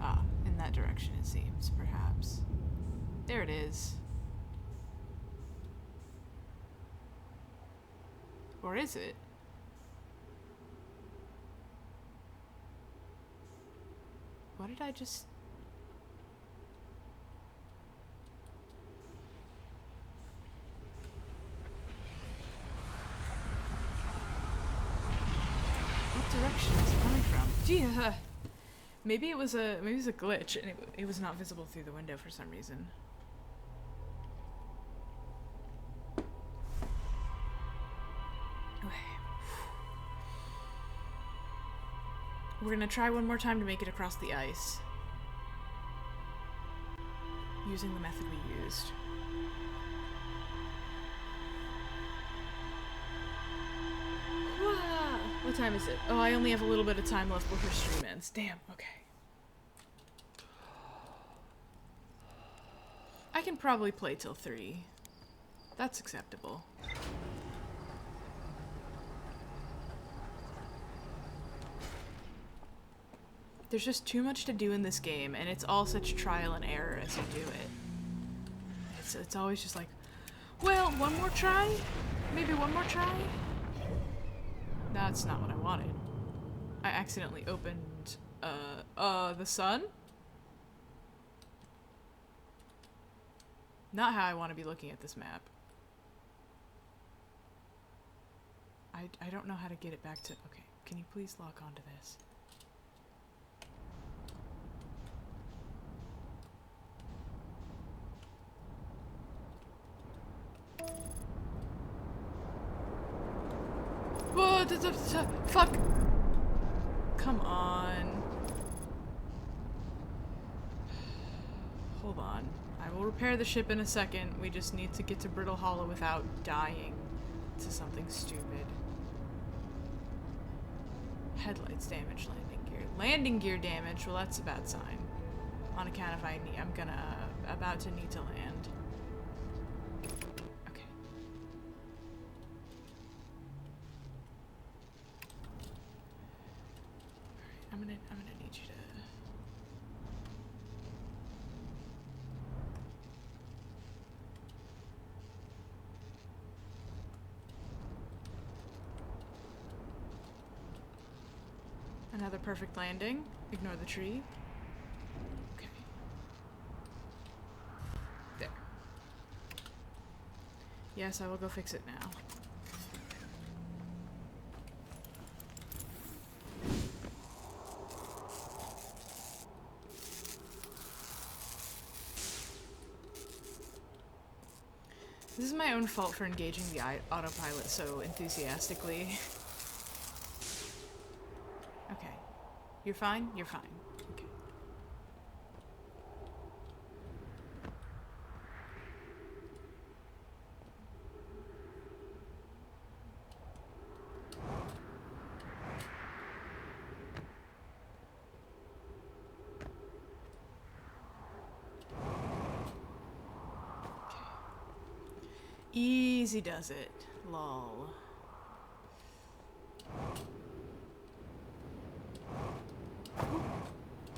Ah, in that direction it seems, perhaps. There it is. Or is it? What did I just... What direction is it coming from? Gee, maybe it was a glitch and it was not visible through the window for some reason. We're gonna try one more time to make it across the ice. Using the method we used. Wah! What time is it? Oh, I only have a little bit of time left before stream ends. Damn, okay. I can probably play till 3. That's acceptable. There's just too much to do in this game, and it's all such trial and error as you do it. It's always just like, well, one more try? Maybe one more try? That's not what I wanted. I accidentally opened, the sun? Not how I want to be looking at this map. I don't know how to get it back to... Okay, can you please lock onto this? Whoa, fuck! Come on. Hold on. I will repair the ship in a second. We just need to get to Brittle Hollow without dying to something stupid. Headlights damage, landing gear. Landing gear damage, well that's a bad sign. On account of I'm about to need to land. Okay. Alright, I'm gonna need you to... Another perfect landing. Ignore the tree. Okay. There. Yes, I will go fix it now. This is my own fault for engaging the autopilot so enthusiastically. Okay. You're fine? You're fine. Okay. Easy does it. Lol.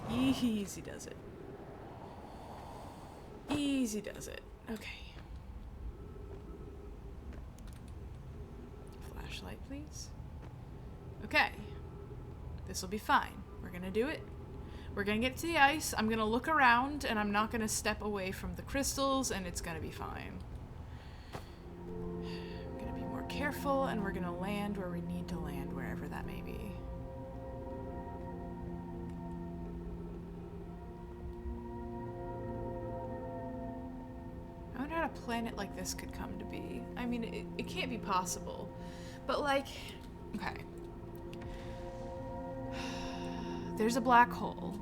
Easy does it. Easy does it. Okay. Flashlight, please. Okay. This will be fine. We're gonna do it. We're gonna get to the ice. I'm gonna look around, and I'm not gonna step away from the crystals, and it's gonna be fine. I'm gonna be more careful, and we're gonna land where we need to land, wherever that may be. I wonder how a planet like this could come to be. I mean, it can't be possible. But, like, okay. There's a black hole.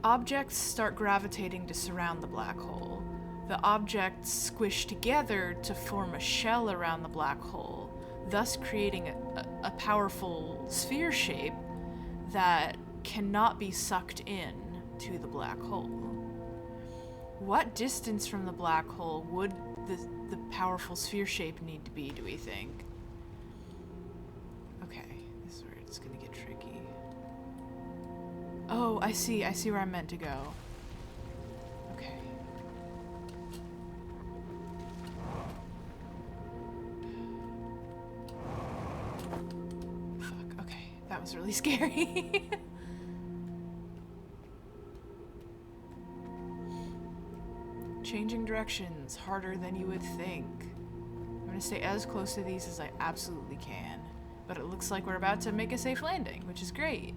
Objects start gravitating to surround the black hole. The objects squish together to form a shell around the black hole, thus creating a powerful sphere shape that cannot be sucked in to the black hole. What distance from the black hole would the powerful sphere shape need to be, do we think? Okay, this is where it's gonna get tricky. Oh, I see where I'm meant to go. Okay. Fuck, okay. That was really scary. Changing directions, harder than you would think. I'm gonna stay as close to these as I absolutely can. But it looks like we're about to make a safe landing, which is great.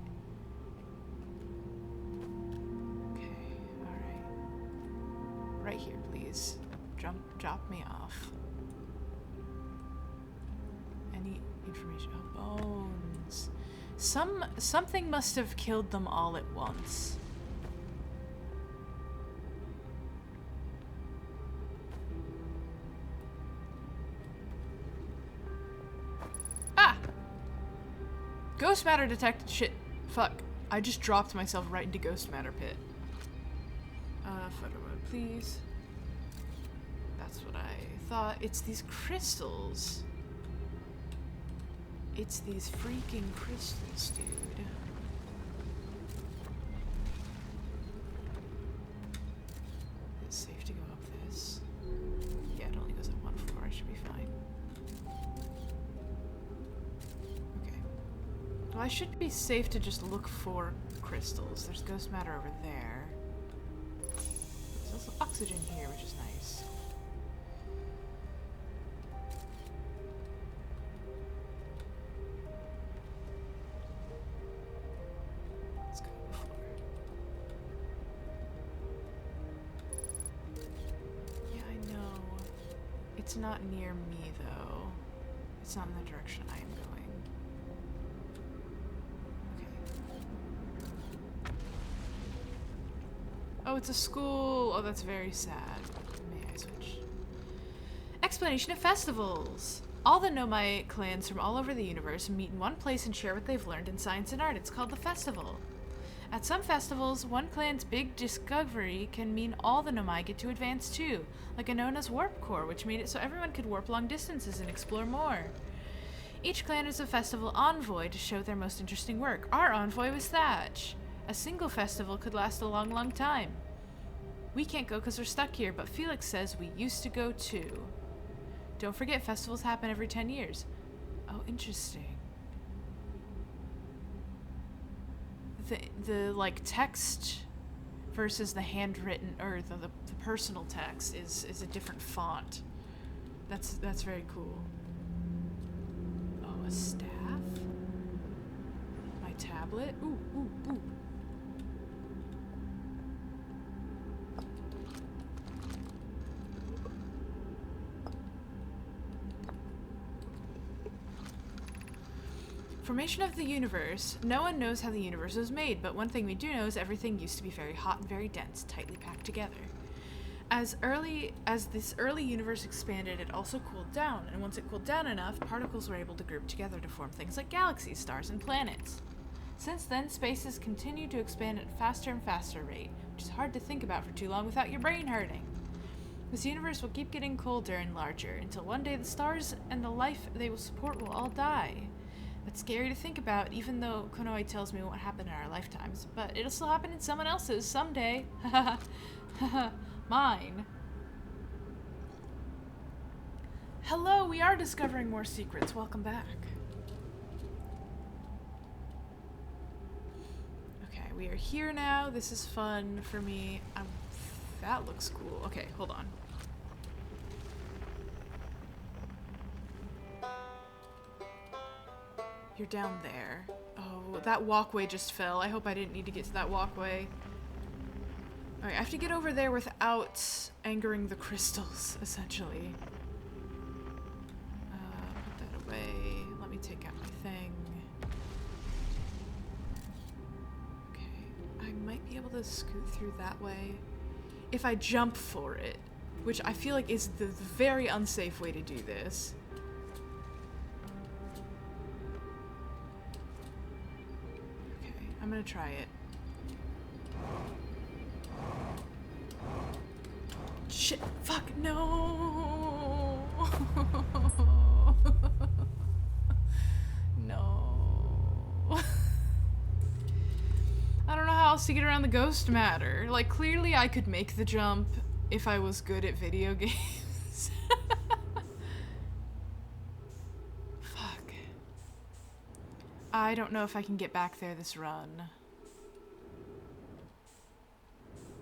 Right here, please. Drop me off. Any information? Oh, bones. Something must have killed them all at once. Ah! Ghost matter detected. Shit. Fuck. I just dropped myself right into ghost matter pit. Photo mode, please. That's what I thought. It's these crystals. It's these freaking crystals, dude. It's safe to go up this. Yeah, it only goes up one floor. I should be fine. Okay. Well, I should be safe to just look for crystals. There's ghost matter over there. There's also oxygen here, which is nice. Let's go to the floor. Yeah, I know. It's not near me, though. It's not in the direction I am going. Oh, it's a school. Oh, that's very sad. May I switch? Explanation of festivals. All the Nomai clans from all over the universe meet in one place and share what they've learned in science and art. It's called the festival. At some festivals, one clan's big discovery can mean all the Nomai get to advance too, like Anona's warp core, which made it so everyone could warp long distances and explore more. Each clan is a festival envoy to show their most interesting work. Our envoy was Thatch. A single festival could last a long, long time. We can't go because we're stuck here, but Felix says we used to go too. Don't forget, festivals happen every 10 years. Oh, interesting. The like text versus the handwritten or the personal text is a different font. That's very cool. Oh, a staff? My tablet? Ooh, ooh, ooh. Formation of the universe. No one knows how the universe was made, but one thing we do know is everything used to be very hot and very dense, tightly packed together. As this early universe expanded, it also cooled down, and once it cooled down enough, particles were able to group together to form things like galaxies, stars, and planets. Since then, space has continued to expand at a faster and faster rate, which is hard to think about for too long without your brain hurting. This universe will keep getting colder and larger until one day the stars and the life they will support will all die. That's scary to think about, even though Konoe tells me it won't happen in our lifetimes. But it'll still happen in someone else's someday. Haha. Mine. Hello, we are discovering more secrets. Welcome back. Okay, we are here now. This is fun for me. That looks cool. Okay, hold on. You're down there. Oh, that walkway just fell. I hope I didn't need to get to that walkway. Alright, I have to get over there without angering the crystals, essentially. Put that away. Let me take out my thing. Okay, I might be able to scoot through that way if I jump for it, which I feel like is the very unsafe way to do this. I'm gonna try it. Shit! Fuck! No! No. I don't know how else to get around the ghost matter. Like, clearly I could make the jump if I was good at video games. I don't know if I can get back there this run.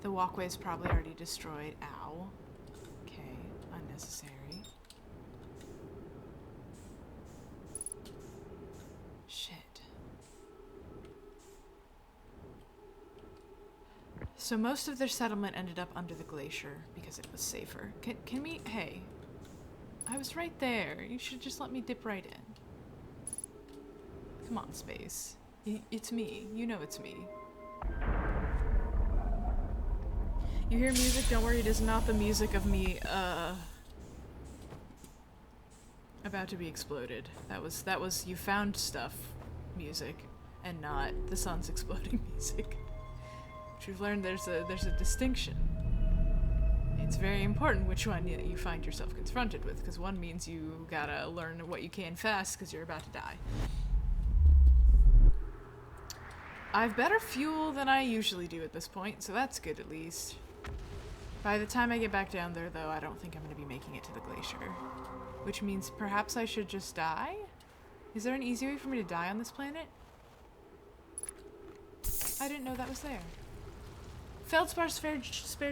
The walkway's probably already destroyed. Ow. Okay, unnecessary. Shit. So most of their settlement ended up under the glacier because it was safer. Can we... Hey. I was right there. You should just let me dip right in. Come on, space. It's me. You know it's me. You hear music? Don't worry, it is not the music of me, about to be exploded. That was you found stuff music, and not the sun's exploding music. Which we've learned there's a distinction. It's very important which one you find yourself confronted with, because one means you gotta learn what you can fast because you're about to die. I've better fuel than I usually do at this point, so that's good at least. By the time I get back down there, though, I don't think I'm going to be making it to the glacier. Which means perhaps I should just die? Is there an easy way for me to die on this planet? I didn't know that was there. Feldspar's spare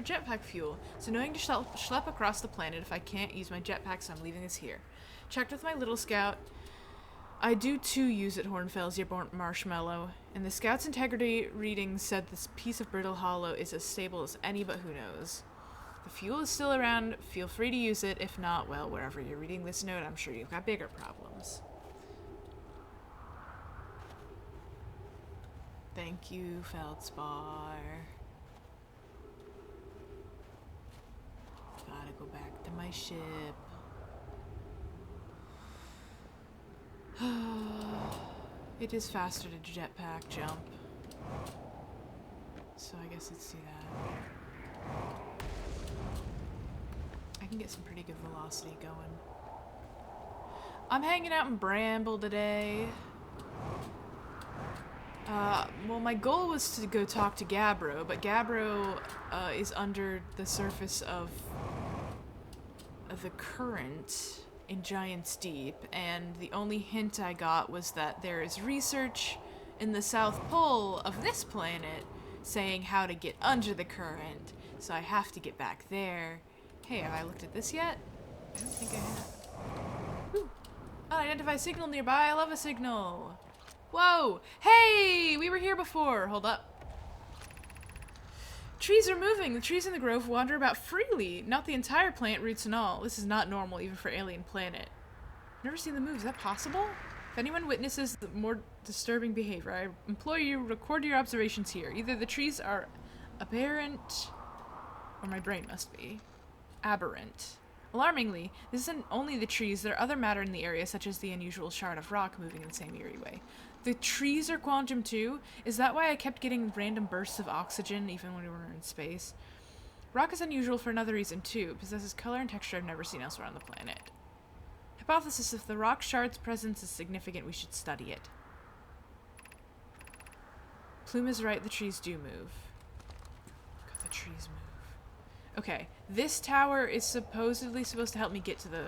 jetpack fuel. It's annoying to schlep across the planet if I can't use my jetpack, so I'm leaving this here. Checked with my little scout. I do too use it, Hornfels, you burnt marshmallow. And the scout's integrity reading said this piece of brittle hollow is as stable as any, but who knows. The fuel is still around. Feel free to use it. If not, well, wherever you're reading this note, I'm sure you've got bigger problems. Thank you, Feldspar. Gotta go back to my ship. It is faster to jetpack jump. So I guess let's do that. I can get some pretty good velocity going. I'm hanging out in Bramble today. Well, my goal was to go talk to Gabbro, but Gabbro is under the surface of the current in Giant's Deep, and the only hint I got was that there is research in the South Pole of this planet saying how to get under the current, so I have to get back there. Hey, have I looked at this yet? I don't think I have. Whew. Unidentified signal nearby. I love a signal. Whoa! Hey! We were here before. Hold up. Trees are moving. The trees in the grove wander about freely. Not the entire plant, roots and all. This is not normal, even for alien planet. Never seen them move. Is that possible? If anyone witnesses the more disturbing behavior, I implore you, record your observations here. Either the trees are aberrant, or my brain must be aberrant. Alarmingly, this isn't only the trees. There are other matter in the area, such as the unusual shard of rock moving in the same eerie way. The trees are quantum too? Is that why I kept getting random bursts of oxygen even when we were in space? Rock is unusual for another reason, too. It possesses color and texture I've never seen elsewhere on the planet. Hypothesis: if the rock shard's presence is significant, we should study it. Plume is right, the trees do move. God, the trees move. Okay, this tower is supposedly supposed to help me get to the...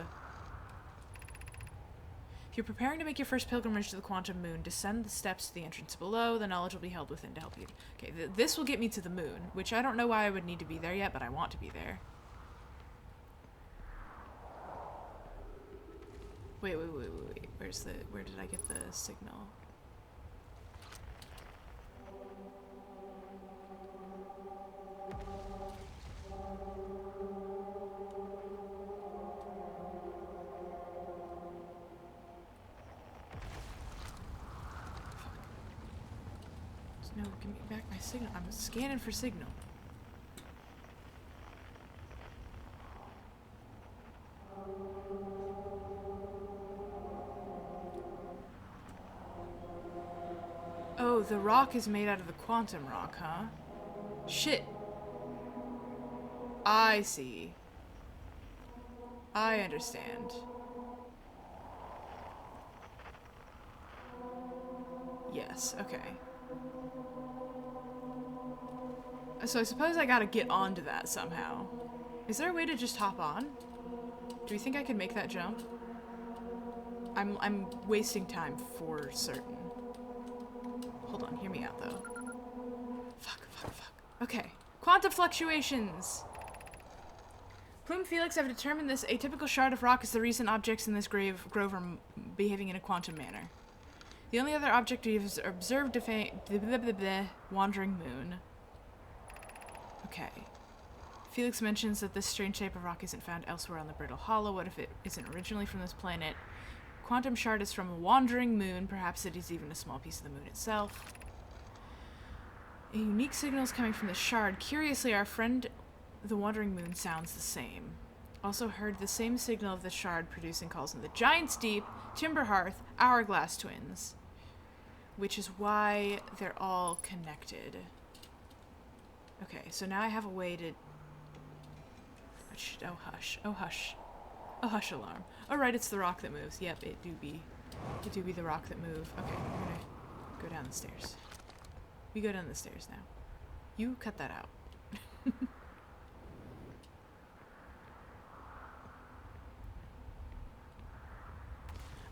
If you're preparing to make your first pilgrimage to the quantum moon, descend the steps to the entrance below. The knowledge will be held within to help you. Okay, this will get me to the moon, which I don't know why I would need to be there yet, but I want to be there. Wait. Where did I get the signal? No, give me back my signal. I'm scanning for signal. Oh, the rock is made out of the quantum rock, huh? Shit. I see. I understand. Yes, okay. So I suppose I gotta get onto that somehow. Is there a way to just hop on? Do you think I can make that jump? I'm wasting time for certain. Hold on, hear me out though. Fuck. Okay. Quantum fluctuations! Plume and Felix have determined this atypical shard of rock is the reason objects in this grove are behaving in a quantum manner. The only other object we have observed wandering moon. Okay. Felix mentions that this strange shape of rock isn't found elsewhere on the Brittle Hollow. What if it isn't originally from this planet? Quantum shard is from a wandering moon. Perhaps it is even a small piece of the moon itself. A unique signal is coming from the shard. Curiously, our friend the wandering moon sounds the same. Also heard the same signal of the shard producing calls in the Giant's Deep, Timber Hearth, Hourglass Twins. Which is why they're all connected. Okay, so now I have a way to... Oh, hush. Oh, hush. Oh, hush alarm. Oh, right, it's the rock that moves. Yep, it do be the rock that move. Okay, we're gonna go down the stairs. We go down the stairs now. You cut that out.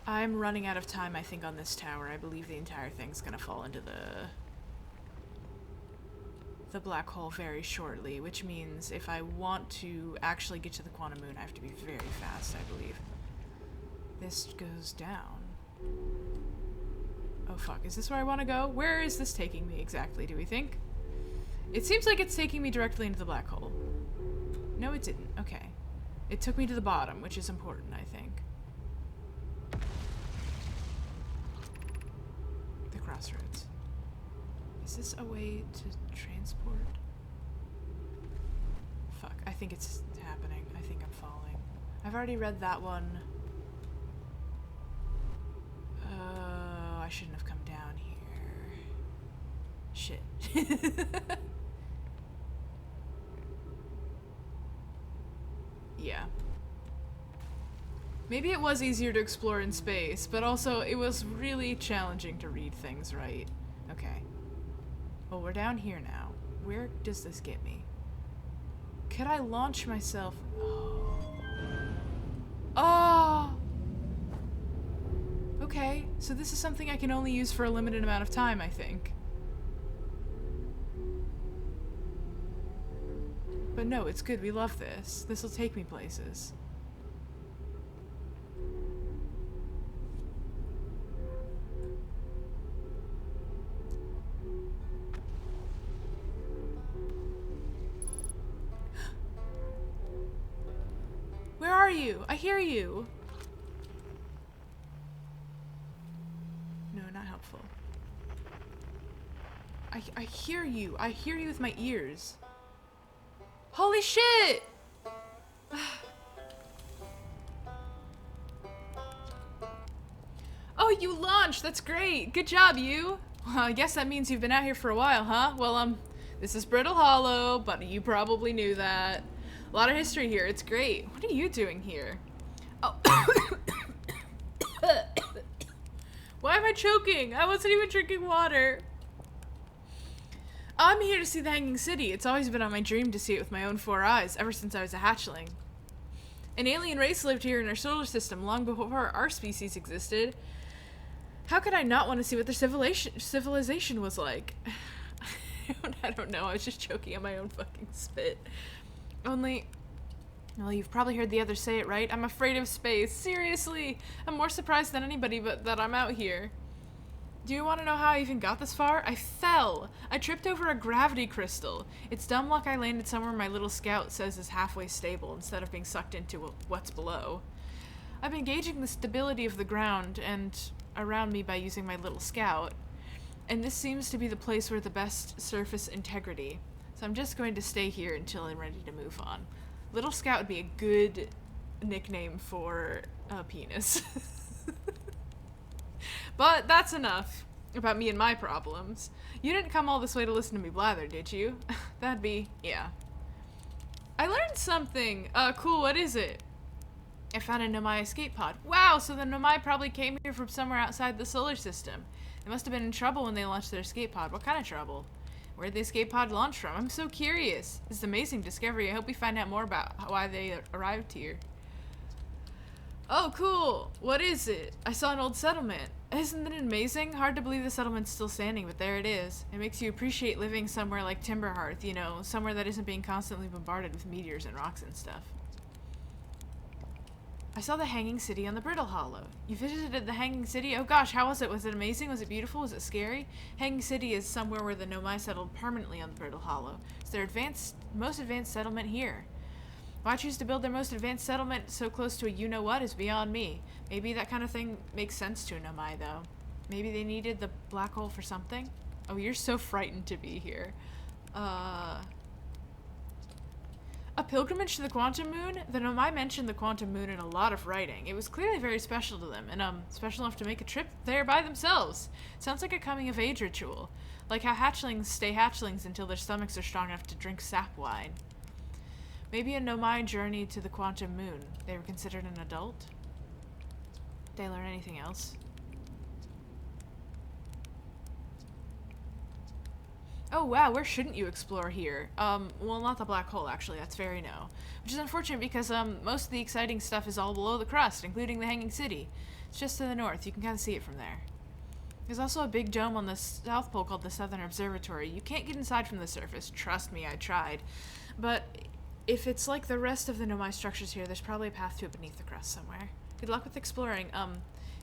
I'm running out of time, I think, on this tower. I believe the entire thing's gonna fall into the black hole very shortly, which means if I want to actually get to the quantum moon, I have to be very fast, I believe. This goes down. Oh fuck, is this where I want to go? Where is this taking me exactly, do we think? It seems like it's taking me directly into the black hole. No, it didn't. Okay. It took me to the bottom, which is important, I think. The crossroads. Is this a way to transport? Fuck, I think it's happening. I think I'm falling. I've already read that one. Oh, I shouldn't have come down here. Shit. Yeah. Maybe it was easier to explore in space, but also it was really challenging to read things right. Okay. Well, we're down here now. Where does this get me? Could I launch myself? Oh! Okay, so this is something I can only use for a limited amount of time, I think. But no, it's good. We love this. This will take me places. Where are you? I hear you. No, not helpful. I hear you. I hear you with my ears. Holy shit! Oh, you launched! That's great! Good job, you! Well, I guess that means you've been out here for a while, huh? Well, This is Brittle Hollow, but you probably knew that. A lot of history here. It's great. What are you doing here? Oh. Why am I choking? I wasn't even drinking water. I'm here to see the Hanging City. It's always been on my dream to see it with my own 4 eyes, ever since I was a hatchling. An alien race lived here in our solar system long before our species existed. How could I not want to see what their civilization was like? I don't know. I was just choking on my own fucking spit. Only... Well, you've probably heard the others say it, right? I'm afraid of space. Seriously! I'm more surprised than anybody but that I'm out here. Do you want to know how I even got this far? I fell! I tripped over a gravity crystal. It's dumb luck I landed somewhere my little scout says is halfway stable instead of being sucked into what's below. I've been gauging the stability of the ground and around me by using my little scout, and this seems to be the place where the best surface integrity. So I'm just going to stay here until I'm ready to move on. Little Scout would be a good nickname for a penis. But that's enough about me and my problems. You didn't come all this way to listen to me blather, did you? That'd be... yeah. I learned something! Cool, what is it? I found a Nomai escape pod. Wow, so the Nomai probably came here from somewhere outside the solar system. They must have been in trouble when they launched their escape pod. What kind of trouble? Where'd the escape pod launch from? I'm so curious. This is an amazing discovery. I hope we find out more about why they arrived here. Oh, cool. What is it? I saw an old settlement. Isn't it amazing? Hard to believe the settlement's still standing, but there it is. It makes you appreciate living somewhere like Timberhearth, you know, somewhere that isn't being constantly bombarded with meteors and rocks and stuff. I saw the Hanging City on the Brittle Hollow. You visited the Hanging City? Oh gosh, how was it? Was it amazing? Was it beautiful? Was it scary? Hanging City is somewhere where the Nomai settled permanently on the Brittle Hollow. It's their most advanced settlement here. Why choose to build their most advanced settlement so close to a you-know-what is beyond me. Maybe that kind of thing makes sense to a Nomai, though. Maybe they needed the black hole for something? Oh, you're so frightened to be here. A pilgrimage to the Quantum Moon? The Nomai mentioned the Quantum Moon in a lot of writing. It was clearly very special to them, and special enough to make a trip there by themselves. Sounds like a coming-of-age ritual. Like how hatchlings stay hatchlings until their stomachs are strong enough to drink sap wine. Maybe a Nomai journey to the Quantum Moon. They were considered an adult? Did they learn anything else? Oh wow, where shouldn't you explore here? Well, not the black hole, actually. That's very no. Which is unfortunate because, most of the exciting stuff is all below the crust, including the Hanging City. It's just to the north. You can kind of see it from there. There's also a big dome on the South Pole called the Southern Observatory. You can't get inside from the surface. Trust me, I tried. But if it's like the rest of the Nomai structures here, there's probably a path to it beneath the crust somewhere. Good luck with exploring.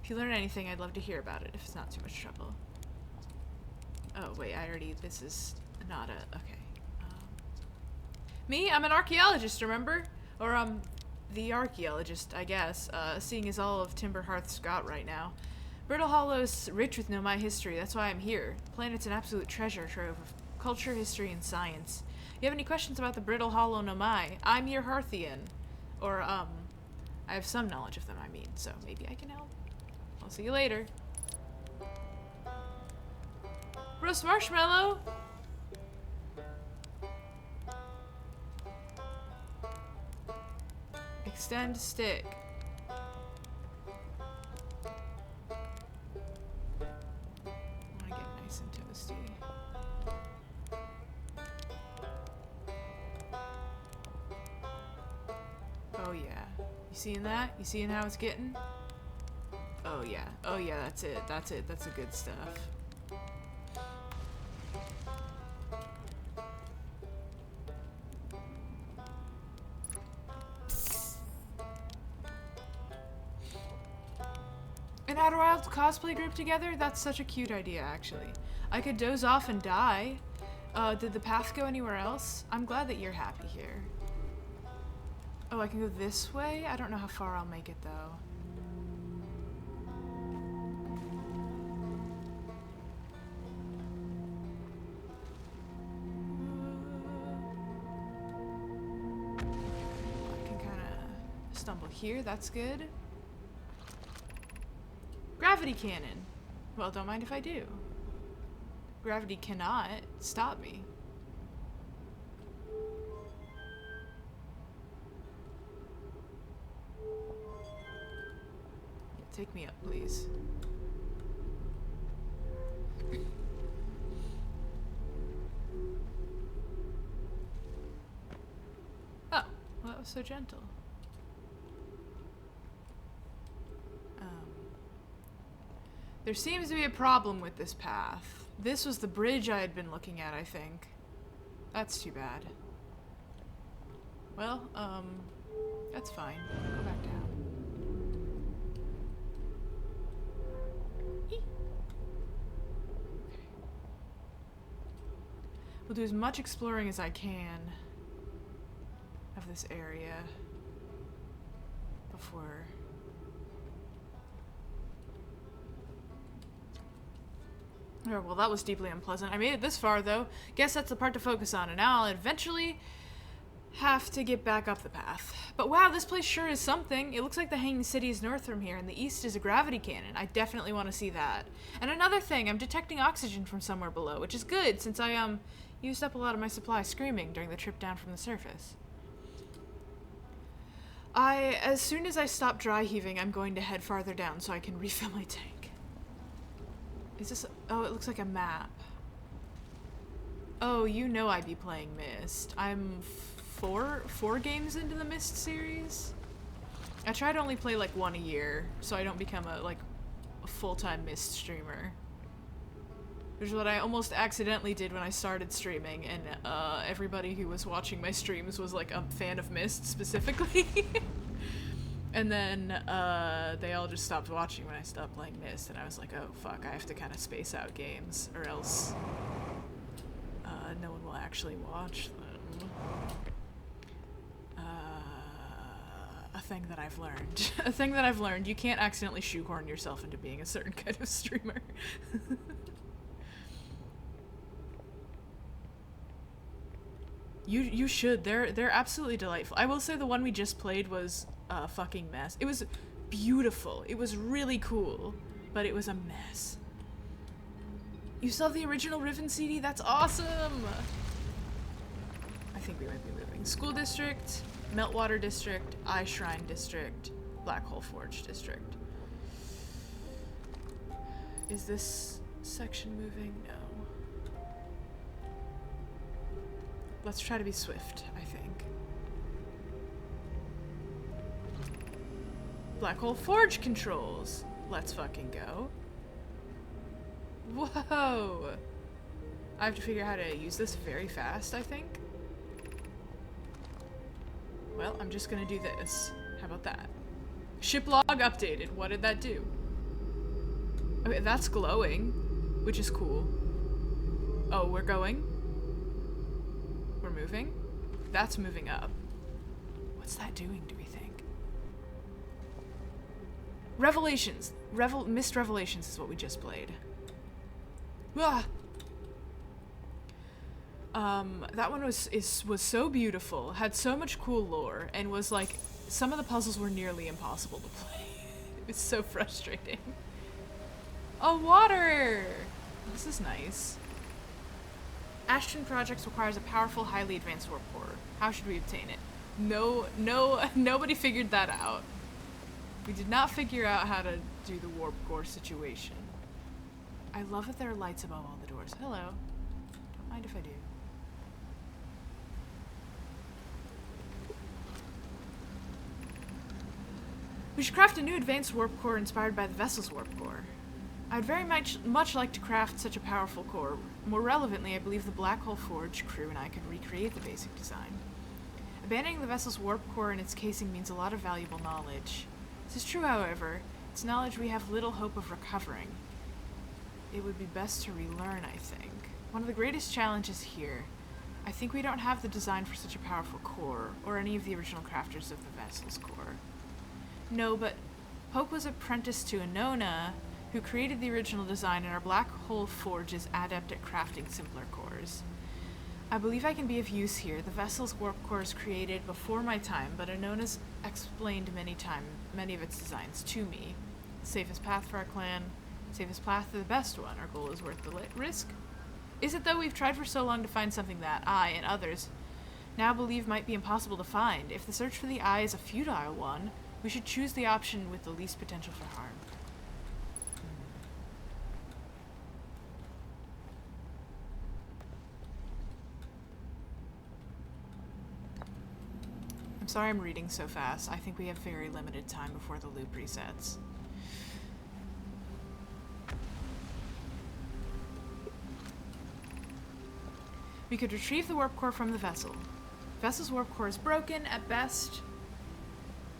If you learn anything, I'd love to hear about it, if it's not too much trouble. Oh, wait, this is not a... okay. Me? I'm an archaeologist, remember? Or, the archaeologist, I guess, seeing as all of Timberhearth's got right now. Brittle Hollow's rich with Nomai history, that's why I'm here. The planet's an absolute treasure trove of culture, history, and science. You have any questions about the Brittle Hollow Nomai? I'm your Hearthian. Or, I have some knowledge of them, I mean, so maybe I can help. I'll see you later. Roast marshmallow! Extend stick. I want to get nice and toasty. Oh yeah. You seeing that? You seeing how it's getting? Oh yeah. Oh yeah, that's it. That's it. That's the good stuff. An Outer Wilds cosplay group together? That's such a cute idea, actually. I could doze off and die. Did the path go anywhere else? I'm glad that you're happy here. Oh, I can go this way? I don't know how far I'll make it, though. I can kind of stumble here. That's good. Gravity cannon. Well, don't mind if I do. Gravity cannot stop me. Take me up, please. Oh, well, that was so gentle. There seems to be a problem with this path. This was the bridge I had been looking at, I think. That's too bad. Well, that's fine. Go back down. Eek. Okay. We'll do as much exploring as I can of this area before... Oh, well, that was deeply unpleasant. I made it this far, though. Guess that's the part to focus on, and now I'll eventually have to get back up the path. But wow, this place sure is something. It looks like the Hanging City is north from here, and the east is a gravity cannon. I definitely want to see that. And another thing, I'm detecting oxygen from somewhere below, which is good, since I, used up a lot of my supply screaming during the trip down from the surface. As soon as I stop dry heaving, I'm going to head farther down so I can refill my tank. Is this... Oh, it looks like a map. Oh, you know I'd be playing Myst. I'm four games into the Myst series. I try to only play like one a year, so I don't become a full-time Myst streamer. Which is what I almost accidentally did when I started streaming, and everybody who was watching my streams was like a fan of Myst specifically. And then they all just stopped watching when I stopped playing Myst, and I was like, oh fuck, I have to kind of space out games, or else no one will actually watch them. A thing that I've learned. A thing that I've learned, you can't accidentally shoehorn yourself into being a certain kind of streamer. You should. They're absolutely delightful. I will say the one we just played was a fucking mess. It was beautiful. It was really cool, but it was a mess. You still have the original Riven CD? That's awesome! I think we might be moving. School District, Meltwater District, Eye Shrine District, Black Hole Forge District. Is this section moving? No. Let's try to be swift, I think. Black Hole Forge controls. Let's fucking go. Whoa! I have to figure out how to use this very fast, I think. Well, I'm just gonna do this. How about that? Ship log updated. What did that do? Okay, that's glowing, which is cool. Oh, we're going? We're moving? That's moving up. What's that doing, do we think? Revelations. Myst Revelations is what we just played. Ah! That one was so beautiful, had so much cool lore, and was like, some of the puzzles were nearly impossible to play. It was so frustrating. Oh, water! This is nice. Ashton Projects requires a powerful, highly advanced warp core. How should we obtain it? Nobody figured that out. We did not figure out how to do the warp core situation. I love that there are lights above all the doors. Hello. Don't mind if I do. We should craft a new advanced warp core inspired by the vessel's warp core. I'd very much like to craft such a powerful core. More relevantly, I believe the Black Hole Forge crew and I could recreate the basic design. Abandoning the vessel's warp core and its casing means a lot of valuable knowledge. This is true, however. It's knowledge we have little hope of recovering. It would be best to relearn, I think. One of the greatest challenges here. I think we don't have the design for such a powerful core, or any of the original crafters of the vessel's core. No, but Pope was apprenticed to Anona, who created the original design, and our Black Hole Forge is adept at crafting simpler cores. I believe I can be of use here. The vessel's warp core is created before my time, but Anona's explained many of its designs to me. Safest path for our clan, safest path to the best one. Our goal is worth the risk. Is it though? We've tried for so long to find something that I, and others, now believe might be impossible to find. If the search for the eye is a futile one, We should choose the option with the least potential for harm. I'm sorry I'm reading so fast. I think we have very limited time before the loop resets. We could retrieve the warp core from the vessel. Vessel's warp core is broken at best.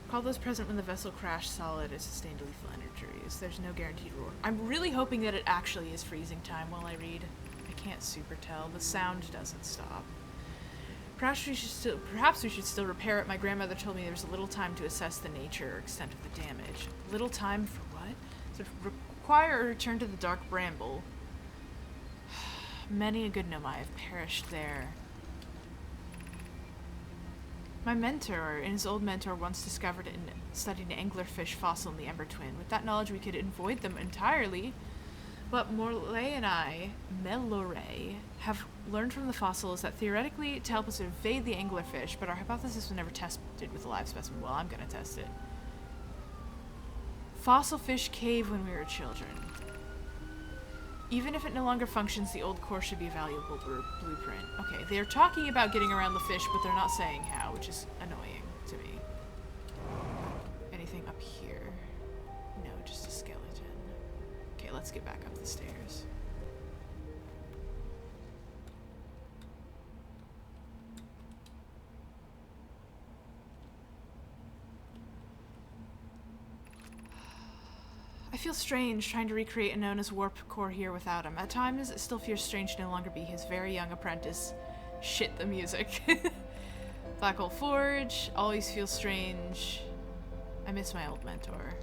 Call those present when the vessel crashed solid and sustained lethal injuries. There's no guaranteed reward. I'm really hoping that it actually is freezing time while I read. I can't super tell. The sound doesn't stop. Perhaps we should still repair it. My grandmother told me there's little time to assess the nature or extent of the damage. Little time for what? So require a return to the dark bramble. Many a good nomai have perished there. My mentor and his old mentor once discovered and studied an anglerfish fossil in the Ember Twin. With that knowledge, we could avoid them entirely. But Morley and I, Melore, have learned from the fossils that theoretically to help us evade the anglerfish, but our hypothesis was never tested with a live specimen. Well, I'm gonna test it. Fossil fish cave when we were children. Even if it no longer functions, the old core should be a valuable blueprint. Okay, they're talking about getting around the fish, but they're not saying how, which is annoying to me. Anything up here? No, just a skeleton. Okay, let's get back up the stairs. I feel strange trying to recreate Anona's warp core here without him. At times, it still feels strange to no longer be his very young apprentice. Shit, the music. Black Hole Forge, always feels strange. I miss my old mentor.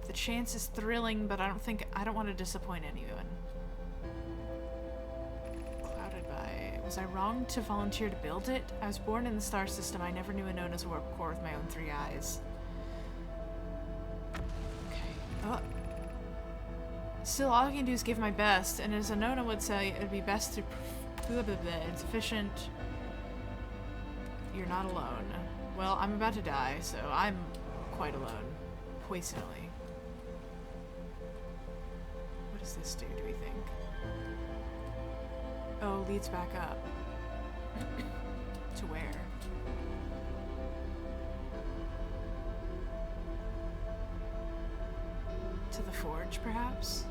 The chance is thrilling, but I don't want to disappoint anyone. Clouded by... Was I wrong to volunteer to build it? I was born in the star system. I never knew Anona's warp core with my own 3 eyes. Okay. Oh. Still, all I can do is give my best, and as Anona would say, it would be best to insufficient. You're not alone. Well, I'm about to die, so I'm quite alone. Poisonally. What does this do we think? Oh, leads back up. To where? To the forge, perhaps?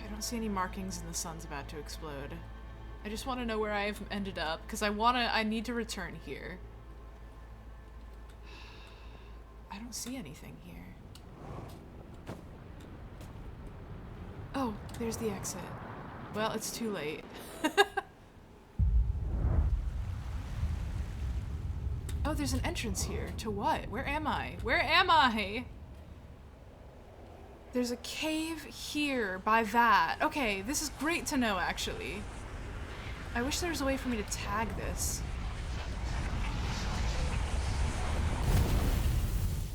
I don't see any markings and the sun's about to explode. I just want to know where I've ended up, because I need to return here. I don't see anything here. Oh, there's the exit. Well, it's too late. Oh, there's an entrance here. To what? Where am I? Where am I? There's a cave here by that. Okay, this is great to know, actually. I wish there was a way for me to tag this.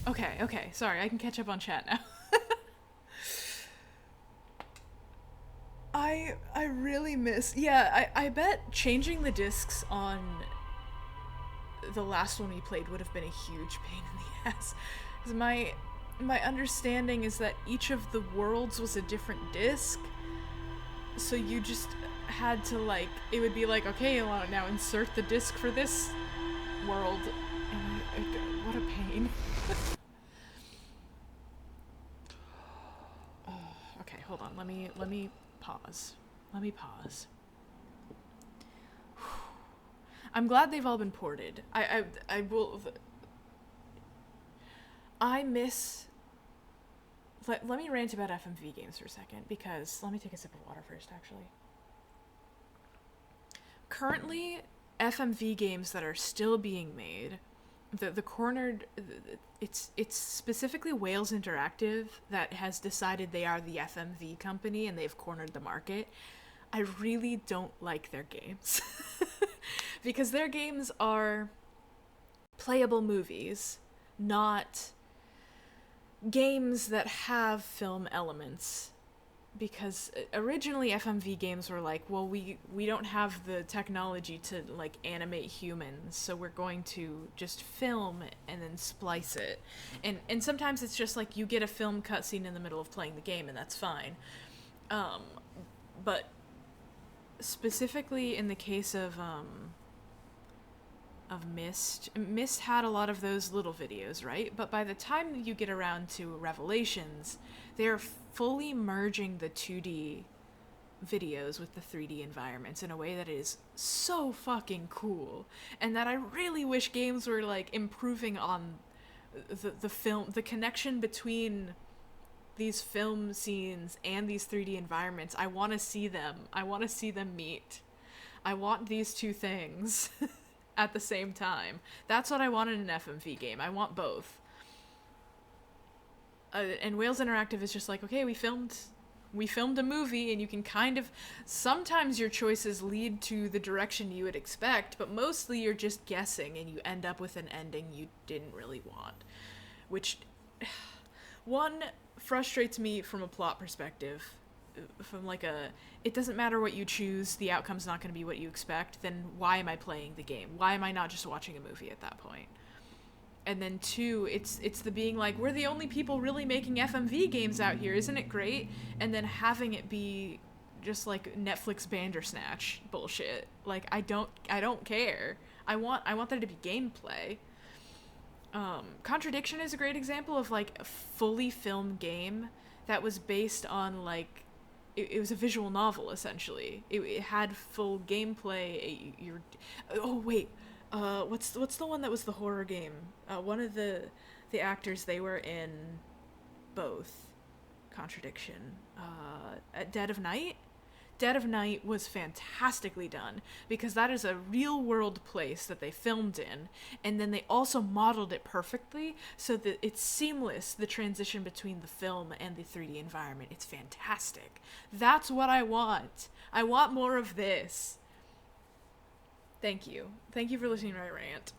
Okay, sorry, I can catch up on chat now. I really miss... Yeah, I bet changing the discs on the last one we played would have been a huge pain in the ass. 'Cause my understanding is that each of the worlds was a different disc, so you just had to, like, it would be like, okay, now insert the disc for this world, and what a pain. Okay, hold on, let me pause. Let me pause. I'm glad they've all been ported. I miss... Let me rant about FMV games for a second, because... Let me take a sip of water first, actually. Currently, FMV games that are still being made, the cornered... It's specifically Wales Interactive that has decided they are the FMV company, and they've cornered the market. I really don't like their games. Because their games are playable movies, not games that have film elements because originally FMV games were like, well, we don't have the technology to like animate humans, so we're going to just film and then splice it. And sometimes it's just like you get a film cutscene in the middle of playing the game, and that's fine. But specifically in the case of Myst had a lot of those little videos, right? But by the time you get around to Revelations, they're fully merging the 2D videos with the 3D environments in a way that is so fucking cool, and that I really wish games were like improving on the connection between these film scenes and these 3D environments. I want to see them. I want to see them meet. I want these two things at the same time. That's what I want in an FMV game. I want both. And Wales Interactive is just like, okay, we filmed a movie, and you can kind of, sometimes your choices lead to the direction you would expect, but mostly you're just guessing and you end up with an ending you didn't really want. Which, one, frustrates me from a plot perspective. From like it doesn't matter what you choose, the outcome's not going to be what you expect, then why am I playing the game? Why am I not just watching a movie at that point? And then two, it's the being like, we're the only people really making FMV games out here, isn't it great? And then having it be just like Netflix Bandersnatch bullshit. Like, I don't care. I want there to be gameplay. Contradiction is a great example of like a fully filmed game that was based on like, it was a visual novel essentially. It had full gameplay. What's the one that was the horror game? One of the actors, they were in both. Contradiction. At Dead of Night? Dead of Night was fantastically done, because that is a real world place that they filmed in, and then they also modeled it perfectly so that it's seamless, the transition between the film and the 3D environment. It's fantastic. That's what I want. I want more of this. Thank you. Thank you for listening to my rant.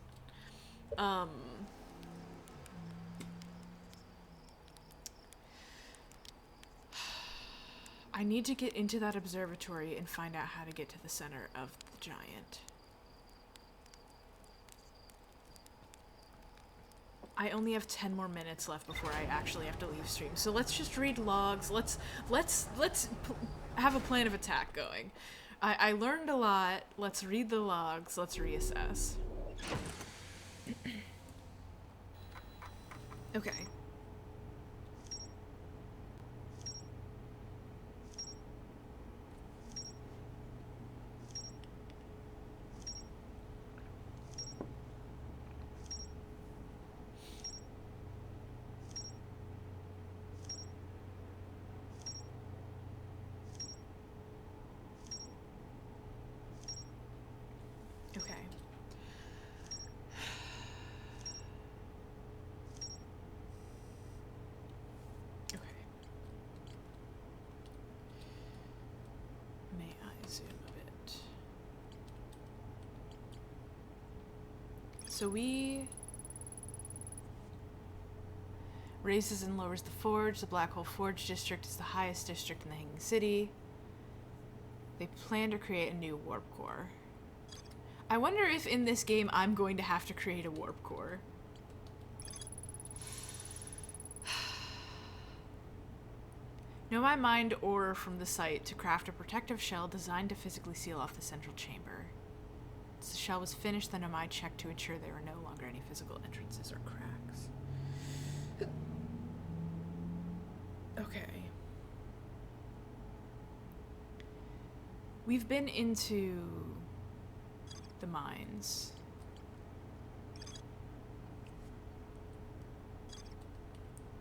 I need to get into that observatory and find out how to get to the center of the giant. I only have 10 more minutes left before I actually have to leave stream. So let's just read logs. Let's have a plan of attack going. I learned a lot. Let's read the logs. Let's reassess. Okay. So we raises and lowers the forge. The Black Hole Forge district is the highest district in the Hanging City. They plan to create a new warp core. I wonder if in this game I'm going to have to create a warp core. Know my mind ore from the site to craft a protective shell designed to physically seal off the central chamber. Once the shell was finished, then Nomai checked to ensure there were no longer any physical entrances or cracks. Okay. We've been into the mines.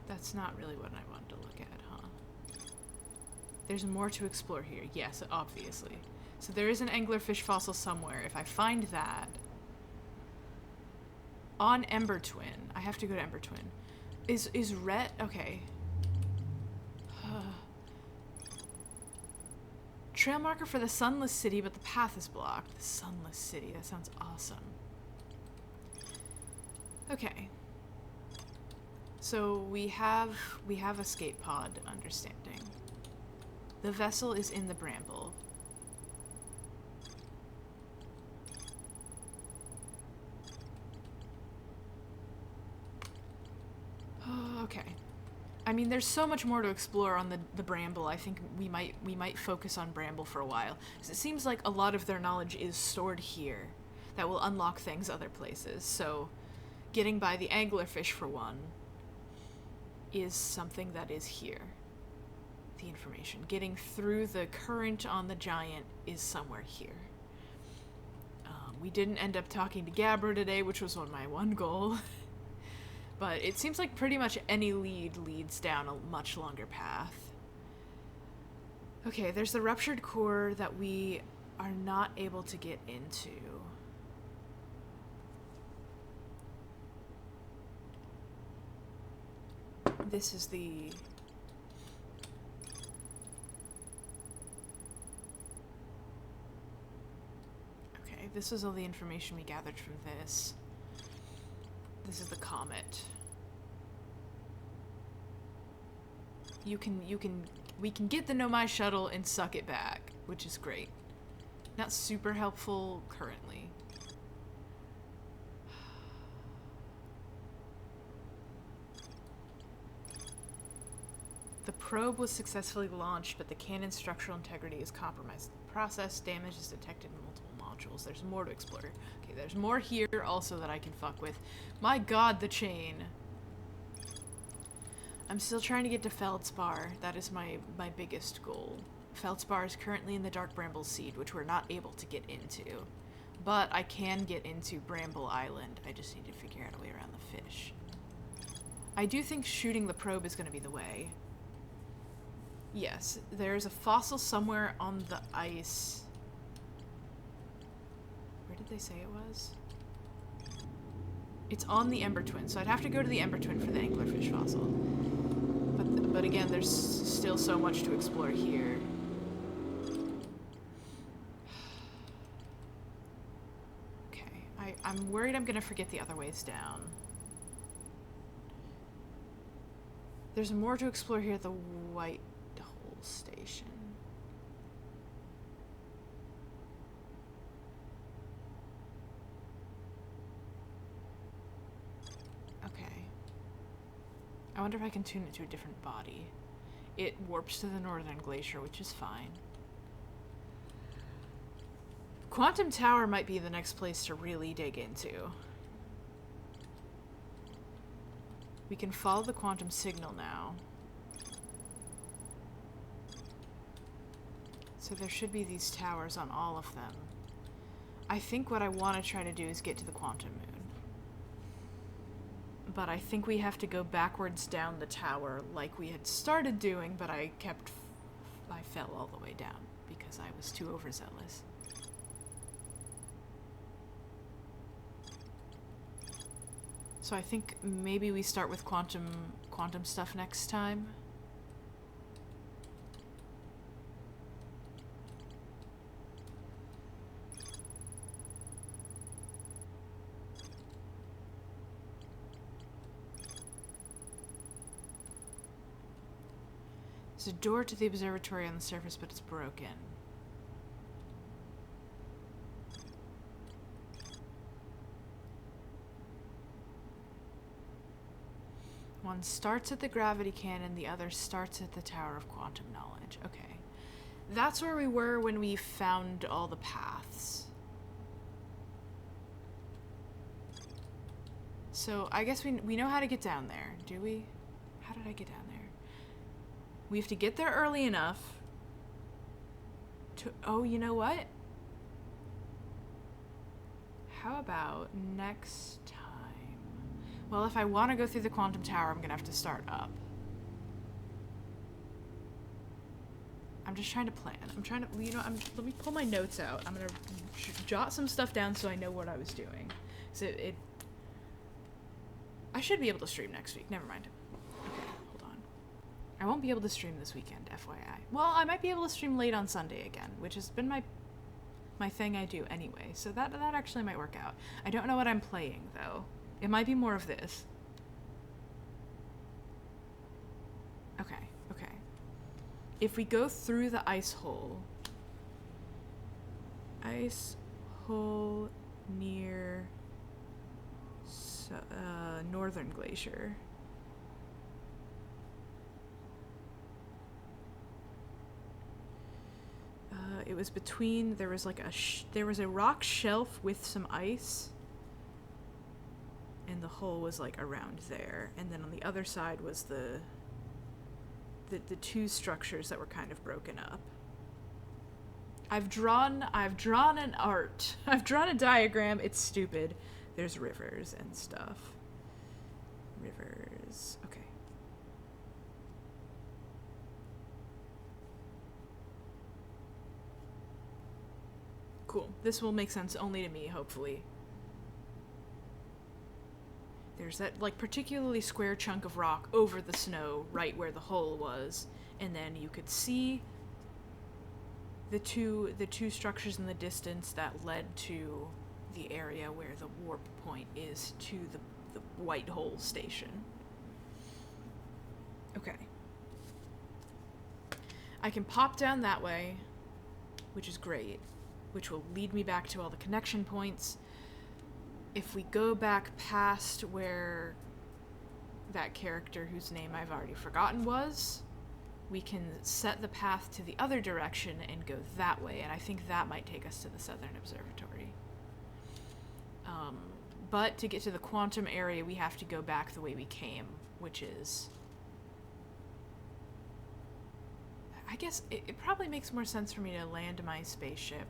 That's not really what I wanted to look at, huh? There's more to explore here. Yes, obviously. So there is an anglerfish fossil somewhere. If I find that on Ember Twin, I have to go to Ember Twin. Is red? Okay. Trail marker for the Sunless City, but the path is blocked. The Sunless City. That sounds awesome. Okay. So we have escape pod understanding. The vessel is in the bramble. Okay. I mean, there's so much more to explore on the bramble. I think we might focus on bramble for a while, because it seems like a lot of their knowledge is stored here that will unlock things other places. So getting by the anglerfish, for one, is something that is here. The information. Getting through the current on the giant is somewhere here. We didn't end up talking to Gabbro today, which was my one goal. But it seems like pretty much any lead leads down a much longer path. Okay, there's the ruptured core that we are not able to get into. This is the... Okay, this is all the information we gathered from this. This is the comet. We can get the Nomai shuttle and suck it back, which is great. Not super helpful currently. The probe was successfully launched, but the cannon's structural integrity is compromised. The process damage is detected in multiple modules. There's more to explore. Okay, there's more here also that I can fuck with. My god, the chain. I'm still trying to get to Feldspar. That is my biggest goal. Feldspar is currently in the Dark Bramble Seed, which we're not able to get into. But I can get into Bramble Island. I just need to figure out a way around the fish. I do think shooting the probe is going to be the way. Yes, there's a fossil somewhere on the ice. Where did they say it was? It's on the Ember Twin, so I'd have to go to the Ember Twin for the anglerfish fossil. But again, there's still so much to explore here. Okay, I'm worried I'm gonna forget the other ways down. There's more to explore here at the White Hole Station. Okay. I wonder if I can tune it to a different body. It warps to the Northern Glacier, which is fine. Quantum Tower might be the next place to really dig into. We can follow the quantum signal now. So there should be these towers on all of them. I think what I want to try to do is get to the quantum moon. But I think we have to go backwards down the tower like we had started doing, but I fell all the way down because I was too overzealous. So I think maybe we start with quantum stuff next time. There's a door to the observatory on the surface, but it's broken. One starts at the gravity cannon, the other starts at the Tower of Quantum Knowledge. Okay. That's where we were when we found all the paths. So I guess we know how to get down there, do we? How did I get down there? We have to get there early enough to... Oh, you know what? How about next time? Well, if I want to go through the quantum tower, I'm going to have to start up. I'm just trying to plan. I'm trying to... You know, let me pull my notes out. I'm going to jot some stuff down so I know what I was doing. So I should be able to stream next week. Never mind. I won't be able to stream this weekend, FYI. Well, I might be able to stream late on Sunday again, which has been my thing I do anyway, so that actually might work out. I don't know what I'm playing, though. It might be more of this. Okay. if we go through the ice hole near Northern Glacier. It was between, there was like there was a rock shelf with some ice, and the hole was like around there, and then on the other side was the two structures that were kind of broken up. I've drawn an art. I've drawn a diagram. It's stupid. There's rivers and stuff. Rivers. Okay. Cool. This will make sense only to me, hopefully. There's that, like, particularly square chunk of rock over the snow, right where the hole was, and then you could see the two structures in the distance that led to the area where the warp point is to the white hole station. Okay. I can pop down that way, which is great, which will lead me back to all the connection points. If we go back past where that character whose name I've already forgotten was, we can set the path to the other direction and go that way, and I think that might take us to the Southern Observatory. But to get to the quantum area, we have to go back the way we came, which is... I guess it probably makes more sense for me to land my spaceship.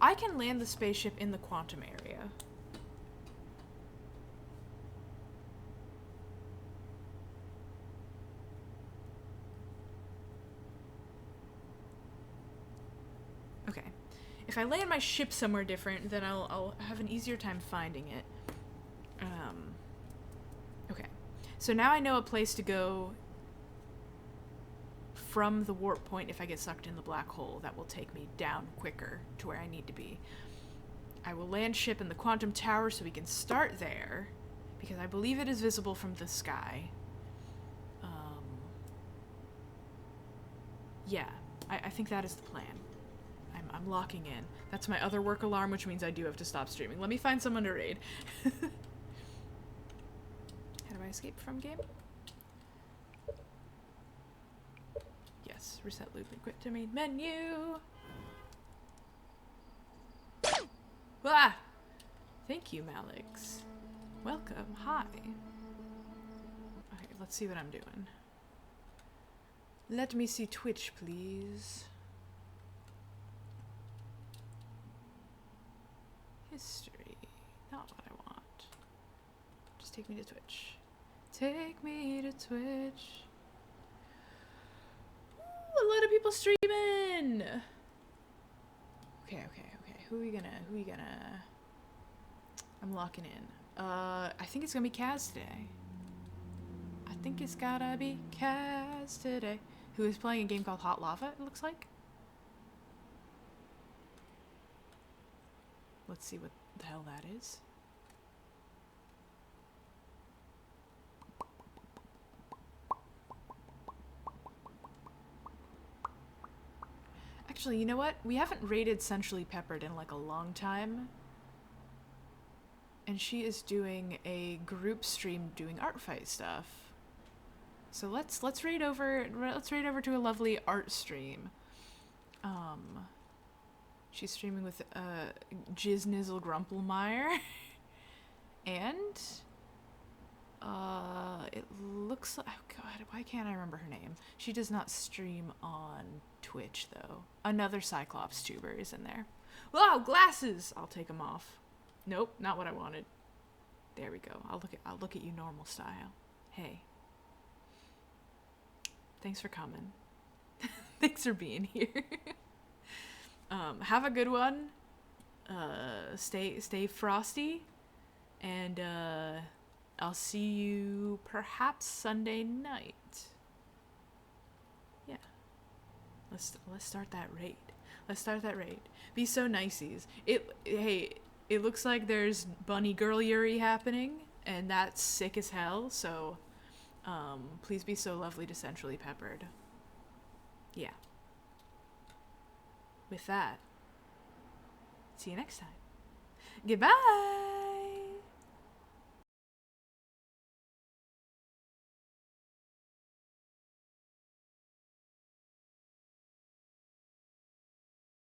I can land the spaceship in the quantum area. Okay. If I land my ship somewhere different, then I'll have an easier time finding it. Okay. So now I know a place to go from the warp point if I get sucked in the black hole. That will take me down quicker to where I need to be. I will land ship in the quantum tower so we can start there, because I believe it is visible from the sky. Yeah, I think that is the plan. I'm locking in. That's my other work alarm, which means I do have to stop streaming. Let me find someone to raid. How do I escape from game? Yes, reset loop and quit to main menu. Ah! Thank you, Malix. Welcome. Hi. Okay, let's see what I'm doing. Let me see Twitch, please. History. Not what I want. Just take me to Twitch. Take me to Twitch. Ooh, a lot of people streaming! Okay. Who are we gonna... I'm locking in. I think it's gonna be Kaz today. I think it's gotta be Kaz today. Who is playing a game called Hot Lava, it looks like. Let's see what the hell that is. Actually, you know what? We haven't raided Centrally Peppered in like a long time. And she is doing a group stream doing art fight stuff. So let's raid over to a lovely art stream. She's streaming with Jiznizzle Grumpelmeyer. And it looks like, oh god, why can't I remember her name? She does not stream on Twitch though. Another Cyclops tuber is in there. Wow, glasses! I'll take them off. Nope, not what I wanted. There we go. I'll look at you normal style. Hey. Thanks for coming. Thanks for being here. Have a good one. Stay frosty. And I'll see you perhaps Sunday night. Yeah. Let's start that raid. Let's start that raid. Be so niceies. Hey, it looks like there's bunny girl Yuri happening, and that's sick as hell. So please be so lovely to centrally peppered. Yeah. With that, see you next time. Goodbye.